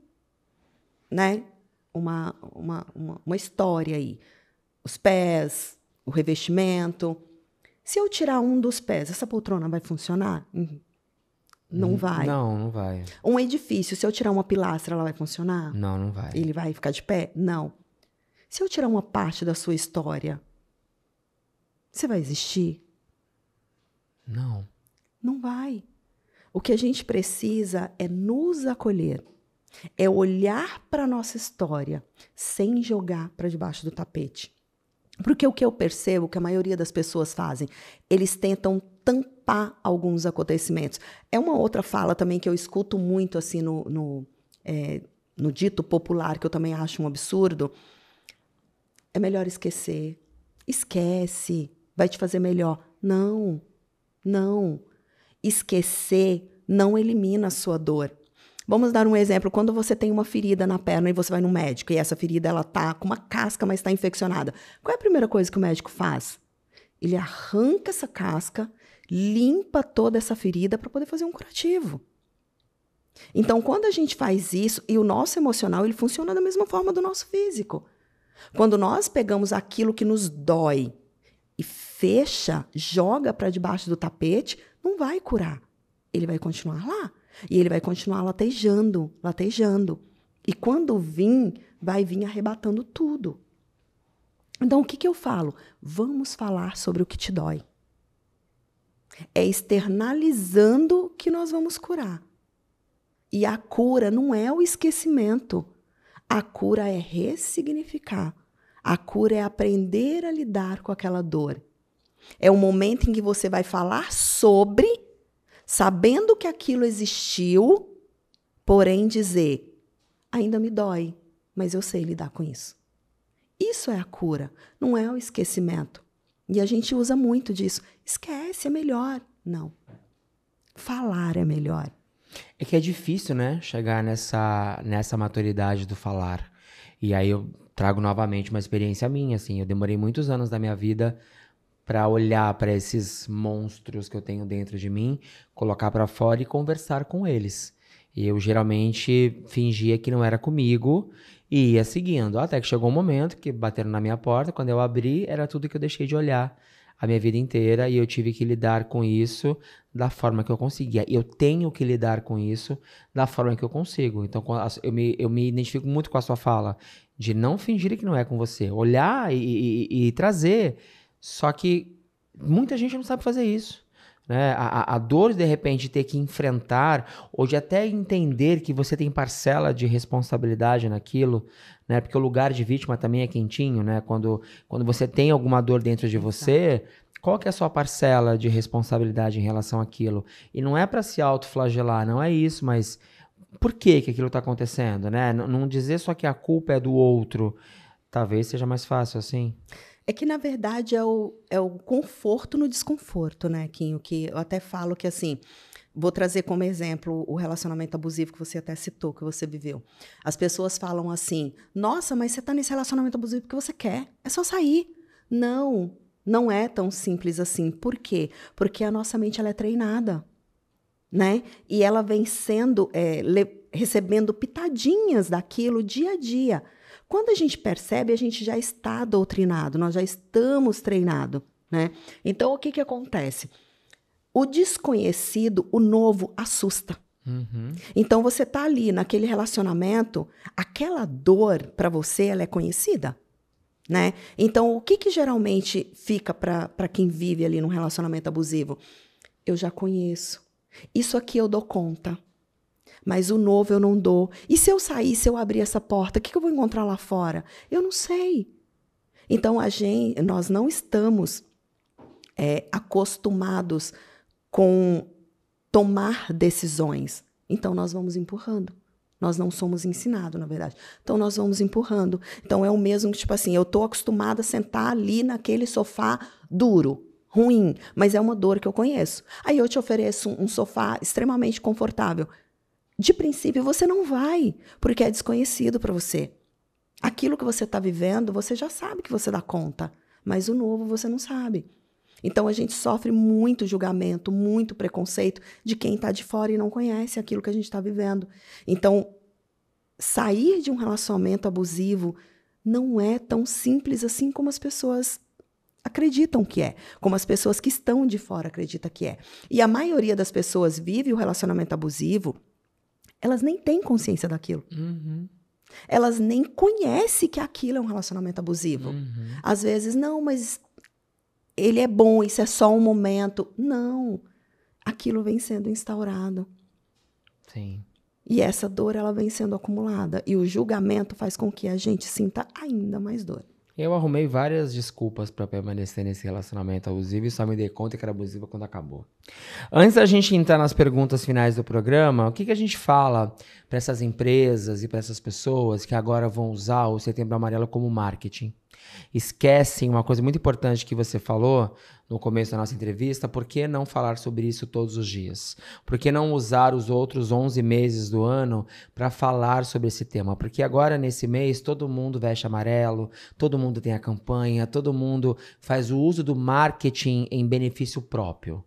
uma história aí. Os pés, o revestimento. Se eu tirar um dos pés, essa poltrona vai funcionar? Não vai. Não vai. Um edifício, se eu tirar uma pilastra, ela vai funcionar? Não vai. Ele vai ficar de pé? Não. Se eu tirar uma parte da sua história, Você vai existir? Não. Não vai. O que a gente precisa é nos acolher. É olhar para a nossa história sem jogar para debaixo do tapete. Porque o que eu percebo que a maioria das pessoas fazem, eles tentam tampar alguns acontecimentos. É uma outra fala também que eu escuto muito assim no dito popular, que eu também acho um absurdo. É melhor esquecer. Esquece. Vai te fazer melhor. Não. Não. Esquecer não elimina a sua dor. Vamos dar um exemplo. Quando você tem uma ferida na perna e você vai no médico e essa ferida ela tá com uma casca, mas está infeccionada. Qual é a primeira coisa que o médico faz? Ele arranca essa casca, limpa toda essa ferida para poder fazer um curativo. Então, quando a gente faz isso, e o nosso emocional ele funciona da mesma forma do nosso físico. Quando nós pegamos aquilo que nos dói e fecha, joga para debaixo do tapete, não vai curar. Ele vai continuar lá. E ele vai continuar latejando, latejando. E quando vai vir arrebatando tudo. Então, o que eu falo? Vamos falar sobre o que te dói. É externalizando que nós vamos curar. E a cura não é o esquecimento. A cura é ressignificar. A cura é aprender a lidar com aquela dor. É o momento em que você vai falar sobre, sabendo que aquilo existiu, porém dizer, ainda me dói, mas eu sei lidar com isso. Isso é a cura, não é o esquecimento. E a gente usa muito disso. Esquece, é melhor. Não. Falar é melhor. É que é difícil, né? Chegar nessa maturidade do falar. E aí eu trago novamente uma experiência minha, assim. Eu demorei muitos anos da minha vida para olhar para esses monstros que eu tenho dentro de mim, colocar para fora e conversar com eles. E eu geralmente fingia que não era comigo e ia seguindo. Até que chegou um momento que bateram na minha porta, quando eu abri, era tudo que eu deixei de olhar a minha vida inteira e eu tive que lidar com isso da forma que eu conseguia. Eu tenho que lidar com isso da forma que eu consigo. Então, eu me identifico muito com a sua fala de não fingir que não é com você. Olhar e trazer. Só que muita gente não sabe fazer isso. Né? A dor de repente ter que enfrentar ou de até entender que você tem parcela de responsabilidade naquilo, né? Porque o lugar de vítima também é quentinho, né? Quando você tem alguma dor dentro de você, qual que é a sua parcela de responsabilidade em relação àquilo? E não é para se autoflagelar, não é isso, mas por que aquilo está acontecendo, né? Não dizer só que a culpa é do outro, talvez seja mais fácil assim. É que, na verdade, é o conforto no desconforto, né, Quinho? Que eu até falo que, assim, vou trazer como exemplo o relacionamento abusivo que você até citou, que você viveu. As pessoas falam assim, nossa, mas você está nesse relacionamento abusivo porque você quer, é só sair. Não, não é tão simples assim. Por quê? Porque a nossa mente ela é treinada, né? E ela vem sendo, recebendo pitadinhas daquilo dia a dia. Quando a gente percebe, a gente já está doutrinado, nós já estamos treinados, né? Então, o que acontece? O desconhecido, o novo, assusta. Uhum. Então, você está ali naquele relacionamento, aquela dor, para você, ela é conhecida, né? Então, o que geralmente fica para quem vive ali num relacionamento abusivo? Eu já conheço. Isso aqui eu dou conta. Mas o novo eu não dou. E se eu sair, se eu abrir essa porta, o que eu vou encontrar lá fora? Eu não sei. Então, nós não estamos acostumados com tomar decisões. Então, nós vamos empurrando. Nós não somos ensinados, na verdade. Então, nós vamos empurrando. Então, é o mesmo que, tipo assim, eu estou acostumada a sentar ali naquele sofá duro, ruim, mas é uma dor que eu conheço. Aí eu te ofereço um sofá extremamente confortável. De princípio, você não vai, porque é desconhecido para você. Aquilo que você está vivendo, você já sabe que você dá conta, mas o novo você não sabe. Então, a gente sofre muito julgamento, muito preconceito de quem está de fora e não conhece aquilo que a gente está vivendo. Então, sair de um relacionamento abusivo não é tão simples assim como as pessoas acreditam que é, como as pessoas que estão de fora acreditam que é. E a maioria das pessoas vive o relacionamento abusivo, elas nem têm consciência daquilo. Uhum. Elas nem conhecem que aquilo é um relacionamento abusivo. Uhum. Às vezes, não, mas ele é bom, isso é só um momento. Não, aquilo vem sendo instaurado. Sim. E essa dor, ela vem sendo acumulada. E o julgamento faz com que a gente sinta ainda mais dor. Eu arrumei várias desculpas pra permanecer nesse relacionamento abusivo e só me dei conta que era abusivo quando acabou. Antes da gente entrar nas perguntas finais do programa, o que a gente fala para essas empresas e para essas pessoas que agora vão usar o Setembro Amarelo como marketing? Esquecem uma coisa muito importante que você falou no começo da nossa entrevista: por que não falar sobre isso todos os dias? Por que não usar os outros 11 meses do ano para falar sobre esse tema? Porque agora, nesse mês, todo mundo veste amarelo, todo mundo tem a campanha, todo mundo faz o uso do marketing em benefício próprio.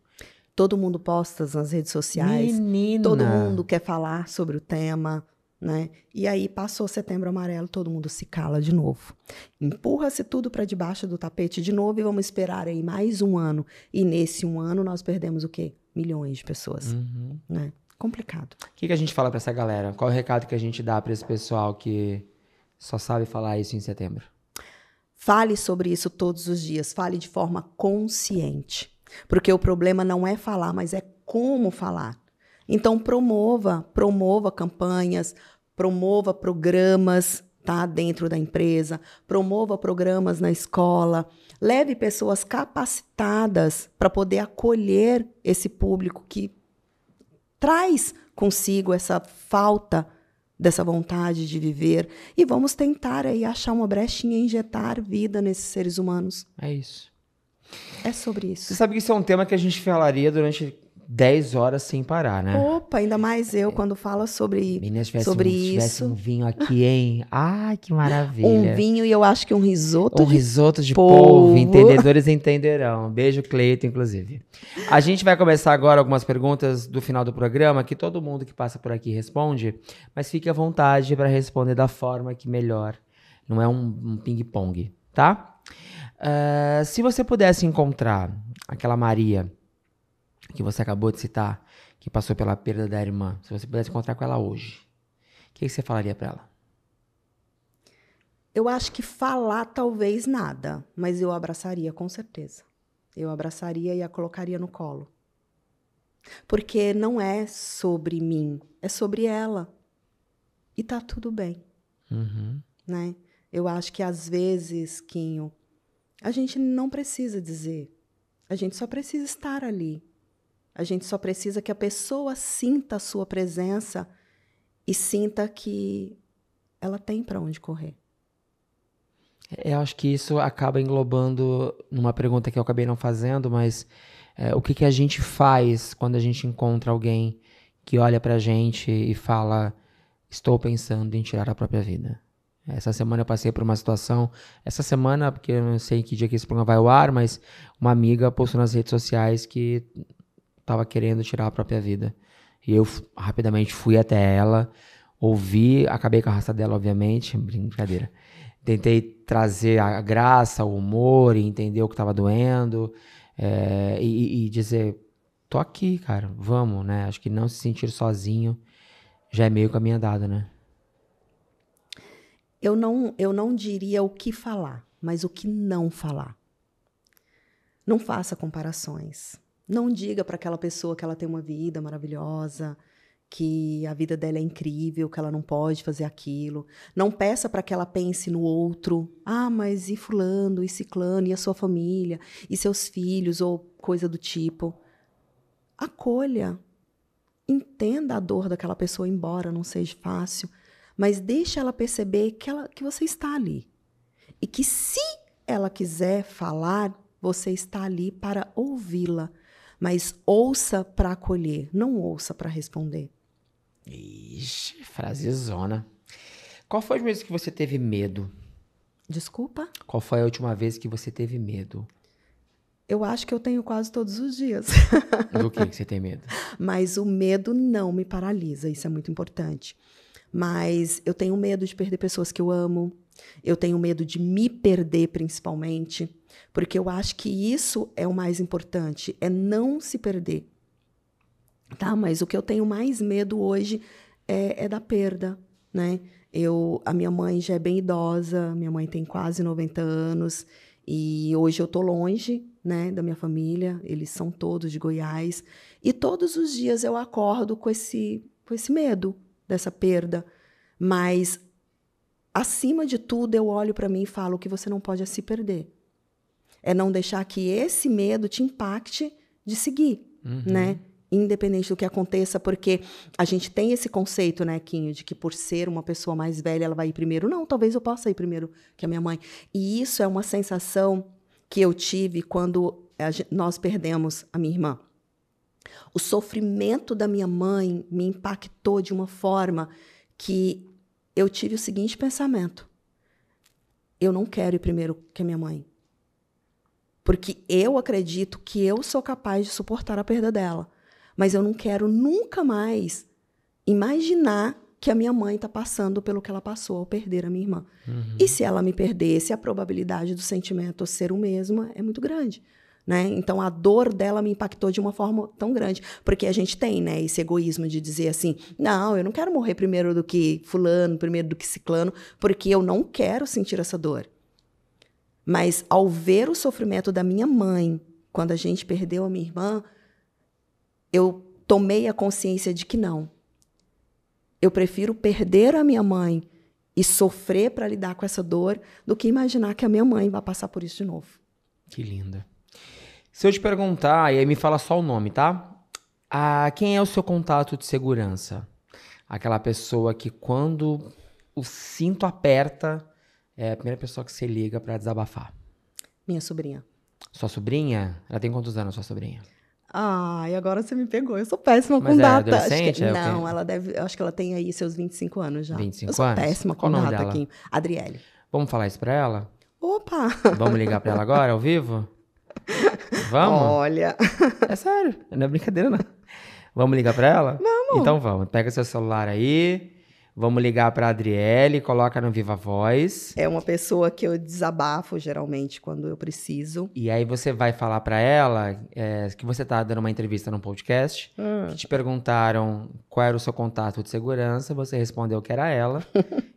Todo mundo posta nas redes sociais. Menina! Todo mundo quer falar sobre o tema, né? E aí passou Setembro Amarelo, todo mundo se cala de novo. Empurra-se tudo para debaixo do tapete de novo e vamos esperar aí mais um ano. E nesse um ano nós perdemos o quê? Milhões de pessoas, né? Complicado. O que a gente fala para essa galera? Qual é o recado que a gente dá para esse pessoal que só sabe falar isso em setembro? Fale sobre isso todos os dias. Fale de forma consciente. Porque o problema não é falar, mas é como falar. Então, promova campanhas, promova programas, tá, dentro da empresa, promova programas na escola, leve pessoas capacitadas para poder acolher esse público que traz consigo essa falta dessa vontade de viver. E vamos tentar aí achar uma brechinha e injetar vida nesses seres humanos. É isso. É sobre isso. Você sabe que isso é um tema que a gente falaria durante 10 horas sem parar, né? Opa, ainda mais eu quando falo sobre, Meninas, sobre tivesse isso. um vinho aqui, hein? Ai, que maravilha. Um vinho e eu acho que um risoto risoto de polvo. polvo. Entendedores entenderão. Beijo, Cleito, inclusive. A gente vai começar agora algumas perguntas do final do programa que todo mundo que passa por aqui responde, mas fique à vontade para responder da forma que melhor. Não é um ping-pong, tá? Se você pudesse encontrar aquela Maria que você acabou de citar, que passou pela perda da irmã, se você pudesse encontrar com ela hoje, o que você falaria para ela? Eu acho que falar talvez nada, mas eu abraçaria com certeza. Eu abraçaria e a colocaria no colo. Porque não é sobre mim, é sobre ela. E tá tudo bem. Né? Eu acho que às vezes, Quinho, a gente não precisa dizer. A gente só precisa estar ali. A gente só precisa que a pessoa sinta a sua presença e sinta que ela tem para onde correr. Eu acho que isso acaba englobando numa pergunta que eu acabei não fazendo, mas o que a gente faz quando a gente encontra alguém que olha pra gente e fala: estou pensando em tirar a própria vida. Essa semana eu passei por uma situação, porque eu não sei em que dia que esse programa vai ao ar, mas uma amiga postou nas redes sociais que estava querendo tirar a própria vida. E eu rapidamente fui até ela, ouvi, acabei com a raça dela, obviamente, brincadeira. Tentei trazer a graça, o humor, e entender o que estava doendo, e dizer: tô aqui, cara, vamos, né? Acho que não se sentir sozinho já é meio caminho andado, né? Eu não diria o que falar, mas o que não falar. Não faça comparações. Não diga para aquela pessoa que ela tem uma vida maravilhosa, que a vida dela é incrível, que ela não pode fazer aquilo. Não peça para que ela pense no outro. Ah, mas e fulano, e ciclano, e a sua família, e seus filhos, ou coisa do tipo. Acolha. Entenda a dor daquela pessoa, embora não seja fácil, mas deixe ela perceber que você está ali. E que se ela quiser falar, você está ali para ouvi-la. Mas ouça para acolher, não ouça para responder. Ixi, frasezona. Qual foi a última vez que você teve medo? Desculpa? Qual foi a última vez que você teve medo? Eu acho que eu tenho quase todos os dias. Do que você tem medo? Mas o medo não me paralisa, isso é muito importante. Mas eu tenho medo de perder pessoas que eu amo. Eu tenho medo de me perder, principalmente. Porque eu acho que isso é o mais importante, é não se perder. Tá? Mas o que eu tenho mais medo hoje é da perda, né? A minha mãe já é bem idosa, minha mãe tem quase 90 anos, E hoje eu tô longe, né, da minha família, eles são todos de Goiás, e todos os dias eu acordo com esse medo dessa perda, mas acima de tudo eu olho para mim e falo: o que você não pode é se perder. É não deixar que esse medo te impacte de seguir, né? Independente do que aconteça, porque a gente tem esse conceito, né, Quinho, de que por ser uma pessoa mais velha, ela vai ir primeiro. Não, talvez eu possa ir primeiro que a minha mãe. E isso é uma sensação que eu tive quando nós perdemos a minha irmã. O sofrimento da minha mãe me impactou de uma forma que eu tive o seguinte pensamento: eu não quero ir primeiro que a minha mãe. Porque eu acredito que eu sou capaz de suportar a perda dela. Mas eu não quero nunca mais imaginar que a minha mãe está passando pelo que ela passou ao perder a minha irmã. E se ela me perdesse, a probabilidade do sentimento ser o mesmo é muito grande, né? Então, a dor dela me impactou de uma forma tão grande. Porque a gente tem, né, esse egoísmo de dizer assim: não, eu não quero morrer primeiro do que fulano, primeiro do que ciclano, porque eu não quero sentir essa dor. Mas, ao ver o sofrimento da minha mãe, quando a gente perdeu a minha irmã, eu tomei a consciência de que não. Eu prefiro perder a minha mãe e sofrer para lidar com essa dor do que imaginar que a minha mãe vai passar por isso de novo. Que linda. Se eu te perguntar, e aí me fala só o nome, tá? Quem é o seu contato de segurança? Aquela pessoa que quando o cinto aperta, é a primeira pessoa que você liga para desabafar. Minha sobrinha. Sua sobrinha? Ela tem quantos anos, sua sobrinha? Ai, agora você me pegou. Eu sou péssima Mas com é data. adolescente? Não, ela deve. Eu acho que ela tem aí seus 25 anos já. 25 eu sou anos? péssima Qual com o nome data dela? aqui. Adriele. Vamos falar isso pra ela? Opa! Vamos ligar pra ela agora, ao vivo? Vamos? Olha. É sério, não é brincadeira, não. Vamos ligar pra ela? Vamos. Então vamos. Pega seu celular aí. Vamos ligar pra Adriele, coloca no Viva Voz. É uma pessoa que eu desabafo geralmente quando eu preciso. E aí você vai falar pra ela que você tá dando uma entrevista num podcast, que te perguntaram qual era o seu contato de segurança, você respondeu que era ela,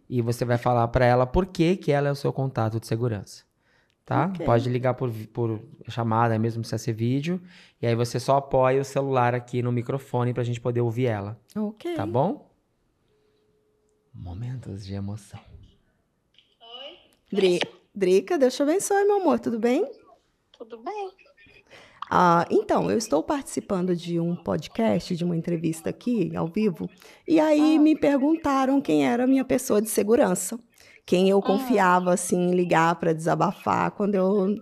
e você vai falar pra ela por que ela é o seu contato de segurança. Tá? Ok. Pode ligar por chamada, mesmo se ser vídeo, e aí você só apoia o celular aqui no microfone pra gente poder ouvir ela. Ok. Tá bom? Momentos de emoção. Drica, Deus te abençoe, meu amor. Tudo bem? Tudo bem? Então, eu estou participando de um podcast, de uma entrevista aqui, ao vivo, e aí me perguntaram quem era a minha pessoa de segurança. Quem eu confiava, assim, em ligar para desabafar quando eu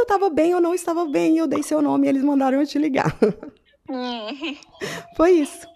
estava bem ou não estava bem. Eu dei seu nome e eles mandaram eu te ligar. Foi isso.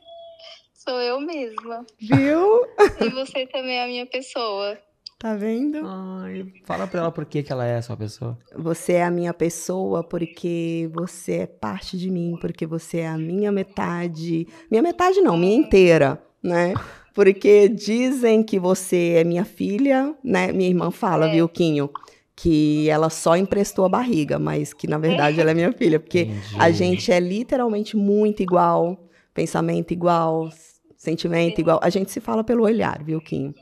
Sou eu mesma. Viu? E você também é a minha pessoa. Tá vendo? Ai, fala pra ela por que ela é a sua pessoa. Você é a minha pessoa porque você é parte de mim, porque você é a minha metade. Minha metade não, minha inteira, né? Porque dizem que você é minha filha, né? Minha irmã fala, viu, Quinho? Que ela só emprestou a barriga, mas que, na verdade, ela é minha filha. Porque Entendi. a gente é literalmente muito igual, pensamento igual, sentimento igual. A gente se fala pelo olhar, viu, Quinho?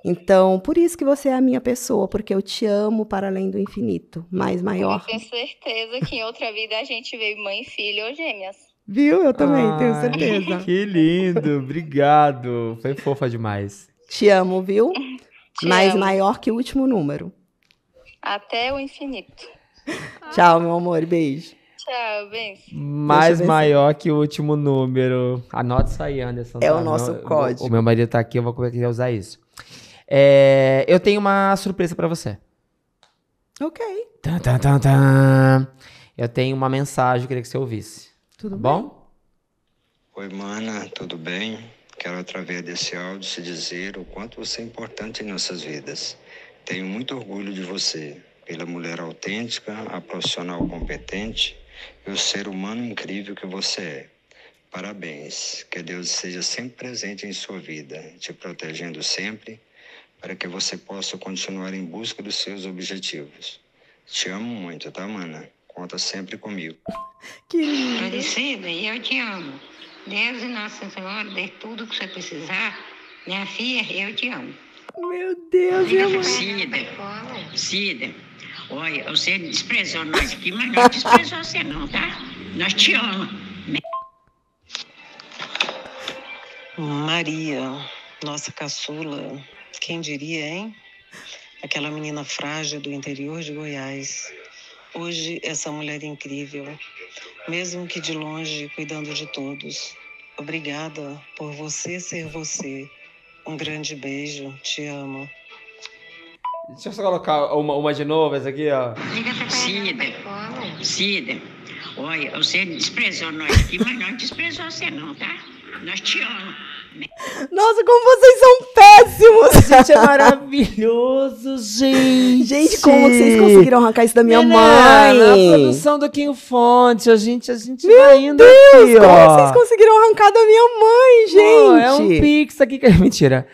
Então, por isso que você é a minha pessoa, porque eu te amo para além do infinito, mais maior. Eu tenho certeza que em outra vida a gente veio mãe, filho ou gêmeas. Viu? Eu também tenho Ai, certeza. Que lindo, obrigado. Foi fofa demais. Te amo, viu? Te Mais amo. maior que o último número. Até o infinito. Tchau, meu amor. Beijo. Tchau, beijo. Mais ver se- maior que o último número. Anote isso aí, Anderson. É tá? o nosso código. O meu marido tá aqui, eu vou querer usar isso. Eu tenho uma surpresa pra você. Ok. Tan, tan, tan, tan. Eu tenho uma mensagem que eu queria que você ouvisse. Tudo Tá bem? bom? Oi, mana, tudo bem? Quero, através desse áudio, te dizer o quanto você é importante em nossas vidas. Tenho muito orgulho de você, pela mulher autêntica, a profissional competente e o ser humano incrível que você é. Parabéns, que Deus seja sempre presente em sua vida, te protegendo sempre, para que você possa continuar em busca dos seus objetivos. Te amo muito, tá, mana? Conta sempre comigo. Que lindo. Aparecida, eu te amo. Deus e Nossa Senhora, dê tudo que você precisar. Minha filha, eu te amo. Meu Deus, minha mãe. Cida, Olha, você desprezou nós aqui, mas não desprezou você não, tá? Nós te amamos. Maria, nossa caçula, quem diria, hein? Aquela menina frágil do interior de Goiás. Hoje, essa mulher incrível, mesmo que de longe, cuidando de todos. Obrigada por você ser você. Um grande beijo, te amo. Deixa eu só colocar uma de novo, essa aqui, ó. Cida, olha, você desprezou nós aqui, mas não desprezou você não, tá? Nós te amamos. Nossa, como vocês são péssimos! Gente, é maravilhoso, gente! Gente, como que vocês conseguiram arrancar isso da minha Menina, mãe? a produção do Quinho Fonte, a gente Meu vai indo Deus, aqui, como ó. vocês conseguiram arrancar da minha mãe, gente? Pô, é um pix aqui. Mentira.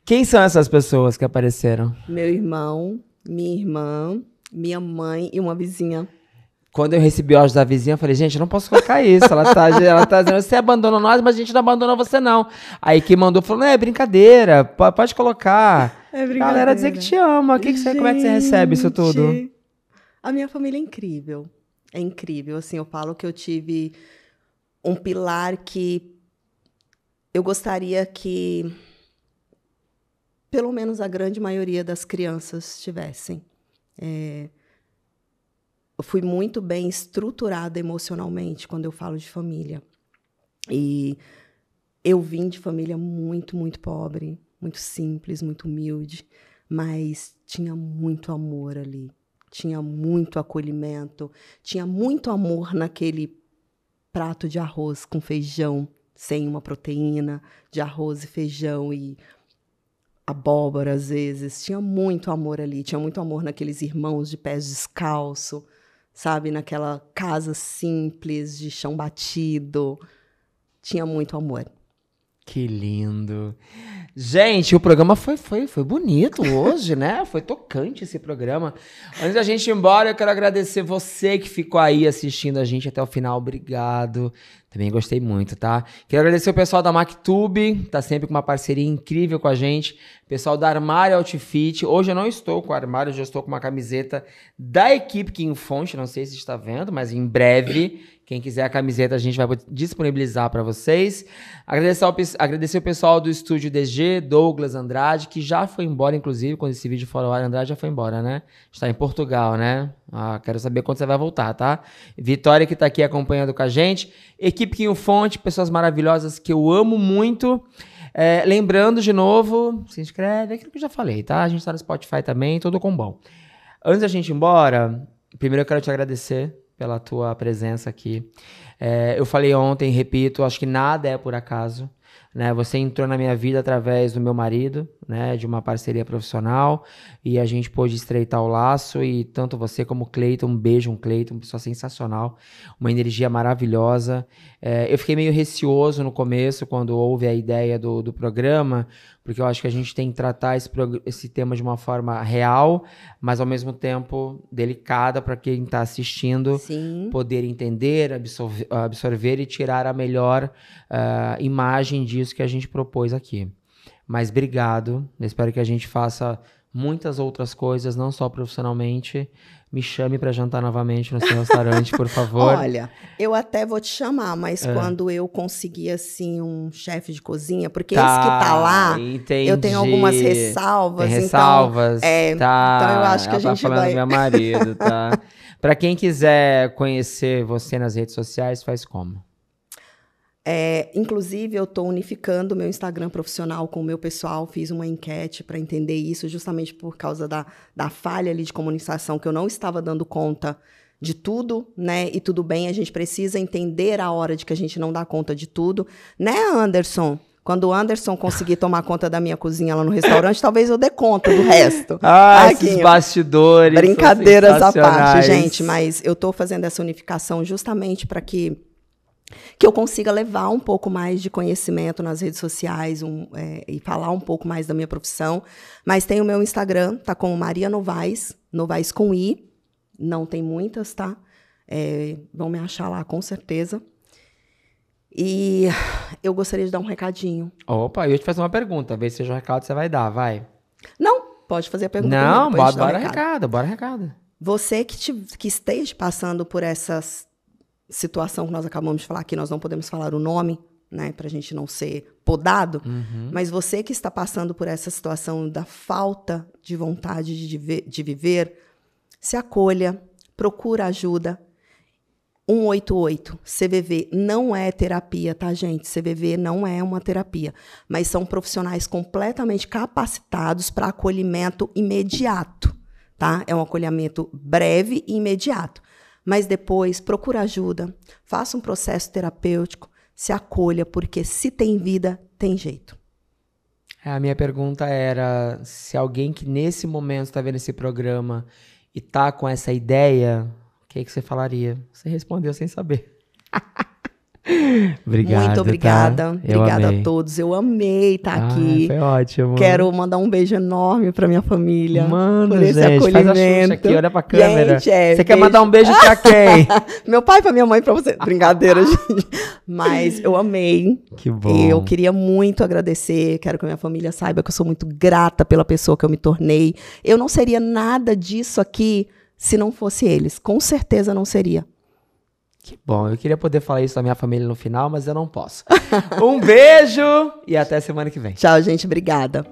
Quem são essas pessoas que apareceram? Meu irmão, minha irmã, minha mãe e uma vizinha. Quando eu recebi o áudio da vizinha, eu falei, gente, eu não posso colocar isso. Ela tá dizendo, você abandonou nós, mas a gente não abandona você, não. Aí quem mandou falou, não, é brincadeira, pode colocar. É brincadeira. Galera dizer que te ama. Como é que você recebe isso tudo? A minha família é incrível. É incrível. Assim, eu falo que eu tive um pilar que eu gostaria que pelo menos a grande maioria das crianças tivessem. Eu fui muito bem estruturada emocionalmente quando eu falo de família. E eu vim de família muito, muito pobre, muito simples, muito humilde, mas tinha muito amor ali, tinha muito acolhimento, tinha muito amor naquele prato de arroz com feijão, sem uma proteína, de arroz e feijão e abóbora, às vezes. Tinha muito amor ali, tinha muito amor naqueles irmãos de pés descalço, sabe? Naquela casa simples, de chão batido. Tinha muito amor. Que lindo. Gente, o programa foi bonito hoje, né? Foi tocante esse programa. Antes da gente ir embora, eu quero agradecer você que ficou aí assistindo a gente até o final. Obrigado. Também gostei muito, tá? Quero agradecer o pessoal da MacTube, tá sempre com uma parceria incrível com a gente. Pessoal da Armário Outfit. Hoje eu não estou com o armário, hoje eu estou com uma camiseta da equipe Quinho Fonte. Não sei se está vendo, mas em breve, quem quiser a camiseta, a gente vai disponibilizar para vocês. Agradecer o pessoal do Estúdio DG, Douglas Andrade, que já foi embora, inclusive, quando esse vídeo for ao ar, Andrade já foi embora, né? Está em Portugal, né? Quero saber quando você vai voltar, tá? Vitória, que tá aqui acompanhando com a gente. Equipe Quinho Fonte, pessoas maravilhosas que eu amo muito. Lembrando de novo, se inscreve, é aquilo que eu já falei, tá? A gente tá no Spotify também, tudo com bom. Antes da gente ir embora, primeiro eu quero te agradecer pela tua presença aqui. Eu falei ontem, repito, acho que nada é por acaso, né? Você entrou na minha vida através do meu marido, né? De uma parceria profissional, e a gente pôde estreitar o laço, e tanto você como o Cleiton, um beijo, Cleiton, uma pessoa sensacional, uma energia maravilhosa. Eu fiquei meio receoso no começo, quando houve a ideia do programa, porque eu acho que a gente tem que tratar esse tema de uma forma real, mas ao mesmo tempo delicada, para quem está assistindo poder entender, absorver e tirar a melhor imagem disso que a gente propôs aqui. Mas obrigado, espero que a gente faça muitas outras coisas, não só profissionalmente. Me chame para jantar novamente no seu restaurante, por favor. Olha, eu até vou te chamar, mas quando eu conseguir, assim, um chefe de cozinha, porque esse que tá lá, entendi. eu tenho algumas ressalvas. Tem ressalvas? Então eu acho que a gente falando do meu marido, tá? Para quem quiser conhecer você nas redes sociais, faz como? Inclusive, eu estou unificando o meu Instagram profissional com o meu pessoal, fiz uma enquete para entender isso, justamente por causa da falha ali de comunicação, que eu não estava dando conta de tudo, né? E tudo bem, a gente precisa entender a hora de que a gente não dá conta de tudo. Né, Anderson? Quando o Anderson conseguir tomar conta da minha cozinha lá no restaurante, talvez eu dê conta do resto. Esses bastidores. Brincadeiras à parte, gente, mas eu estou fazendo essa unificação justamente para que eu consiga levar um pouco mais de conhecimento nas redes sociais e falar um pouco mais da minha profissão. Mas tem o meu Instagram, tá como Maria Novaes, Novaes com I, não tem muitas, tá? Vão me achar lá, com certeza. E eu gostaria de dar um recadinho. Opa, eu ia te fazer uma pergunta, vê se seja um recado você vai dar, vai. Não, pode fazer a pergunta. Não, bora recado. Você que esteja passando por essa situação que nós acabamos de falar, que nós não podemos falar o nome, né, para a gente não ser podado, mas você que está passando por essa situação da falta de vontade de viver, se acolha, procura ajuda. 188, CVV não é terapia, tá, gente? CVV não é uma terapia, mas são profissionais completamente capacitados para acolhimento imediato, tá? É um acolhimento breve e imediato. Mas depois, procura ajuda, faça um processo terapêutico, se acolha, porque se tem vida, tem jeito. A minha pergunta era se alguém que nesse momento está vendo esse programa e tá com essa ideia, o que você falaria? Você respondeu sem saber. Obrigado, muito obrigada. Tá? Obrigada a todos. Eu amei estar aqui. Foi ótimo. Quero mandar um beijo enorme pra minha família. Manda, por esse gente. acolhimento. Faz a Xuxa aqui, olha pra câmera. Gente, você quer mandar um beijo pra quem? Meu pai, pra minha mãe, pra você. Brincadeira, gente. Mas eu amei. Que bom. Eu queria muito agradecer. Quero que a minha família saiba que eu sou muito grata pela pessoa que eu me tornei. Eu não seria nada disso aqui se não fosse eles. Com certeza não seria. Que bom, eu queria poder falar isso da minha família no final, mas eu não posso. Um beijo e até semana que vem. Tchau, gente. Obrigada.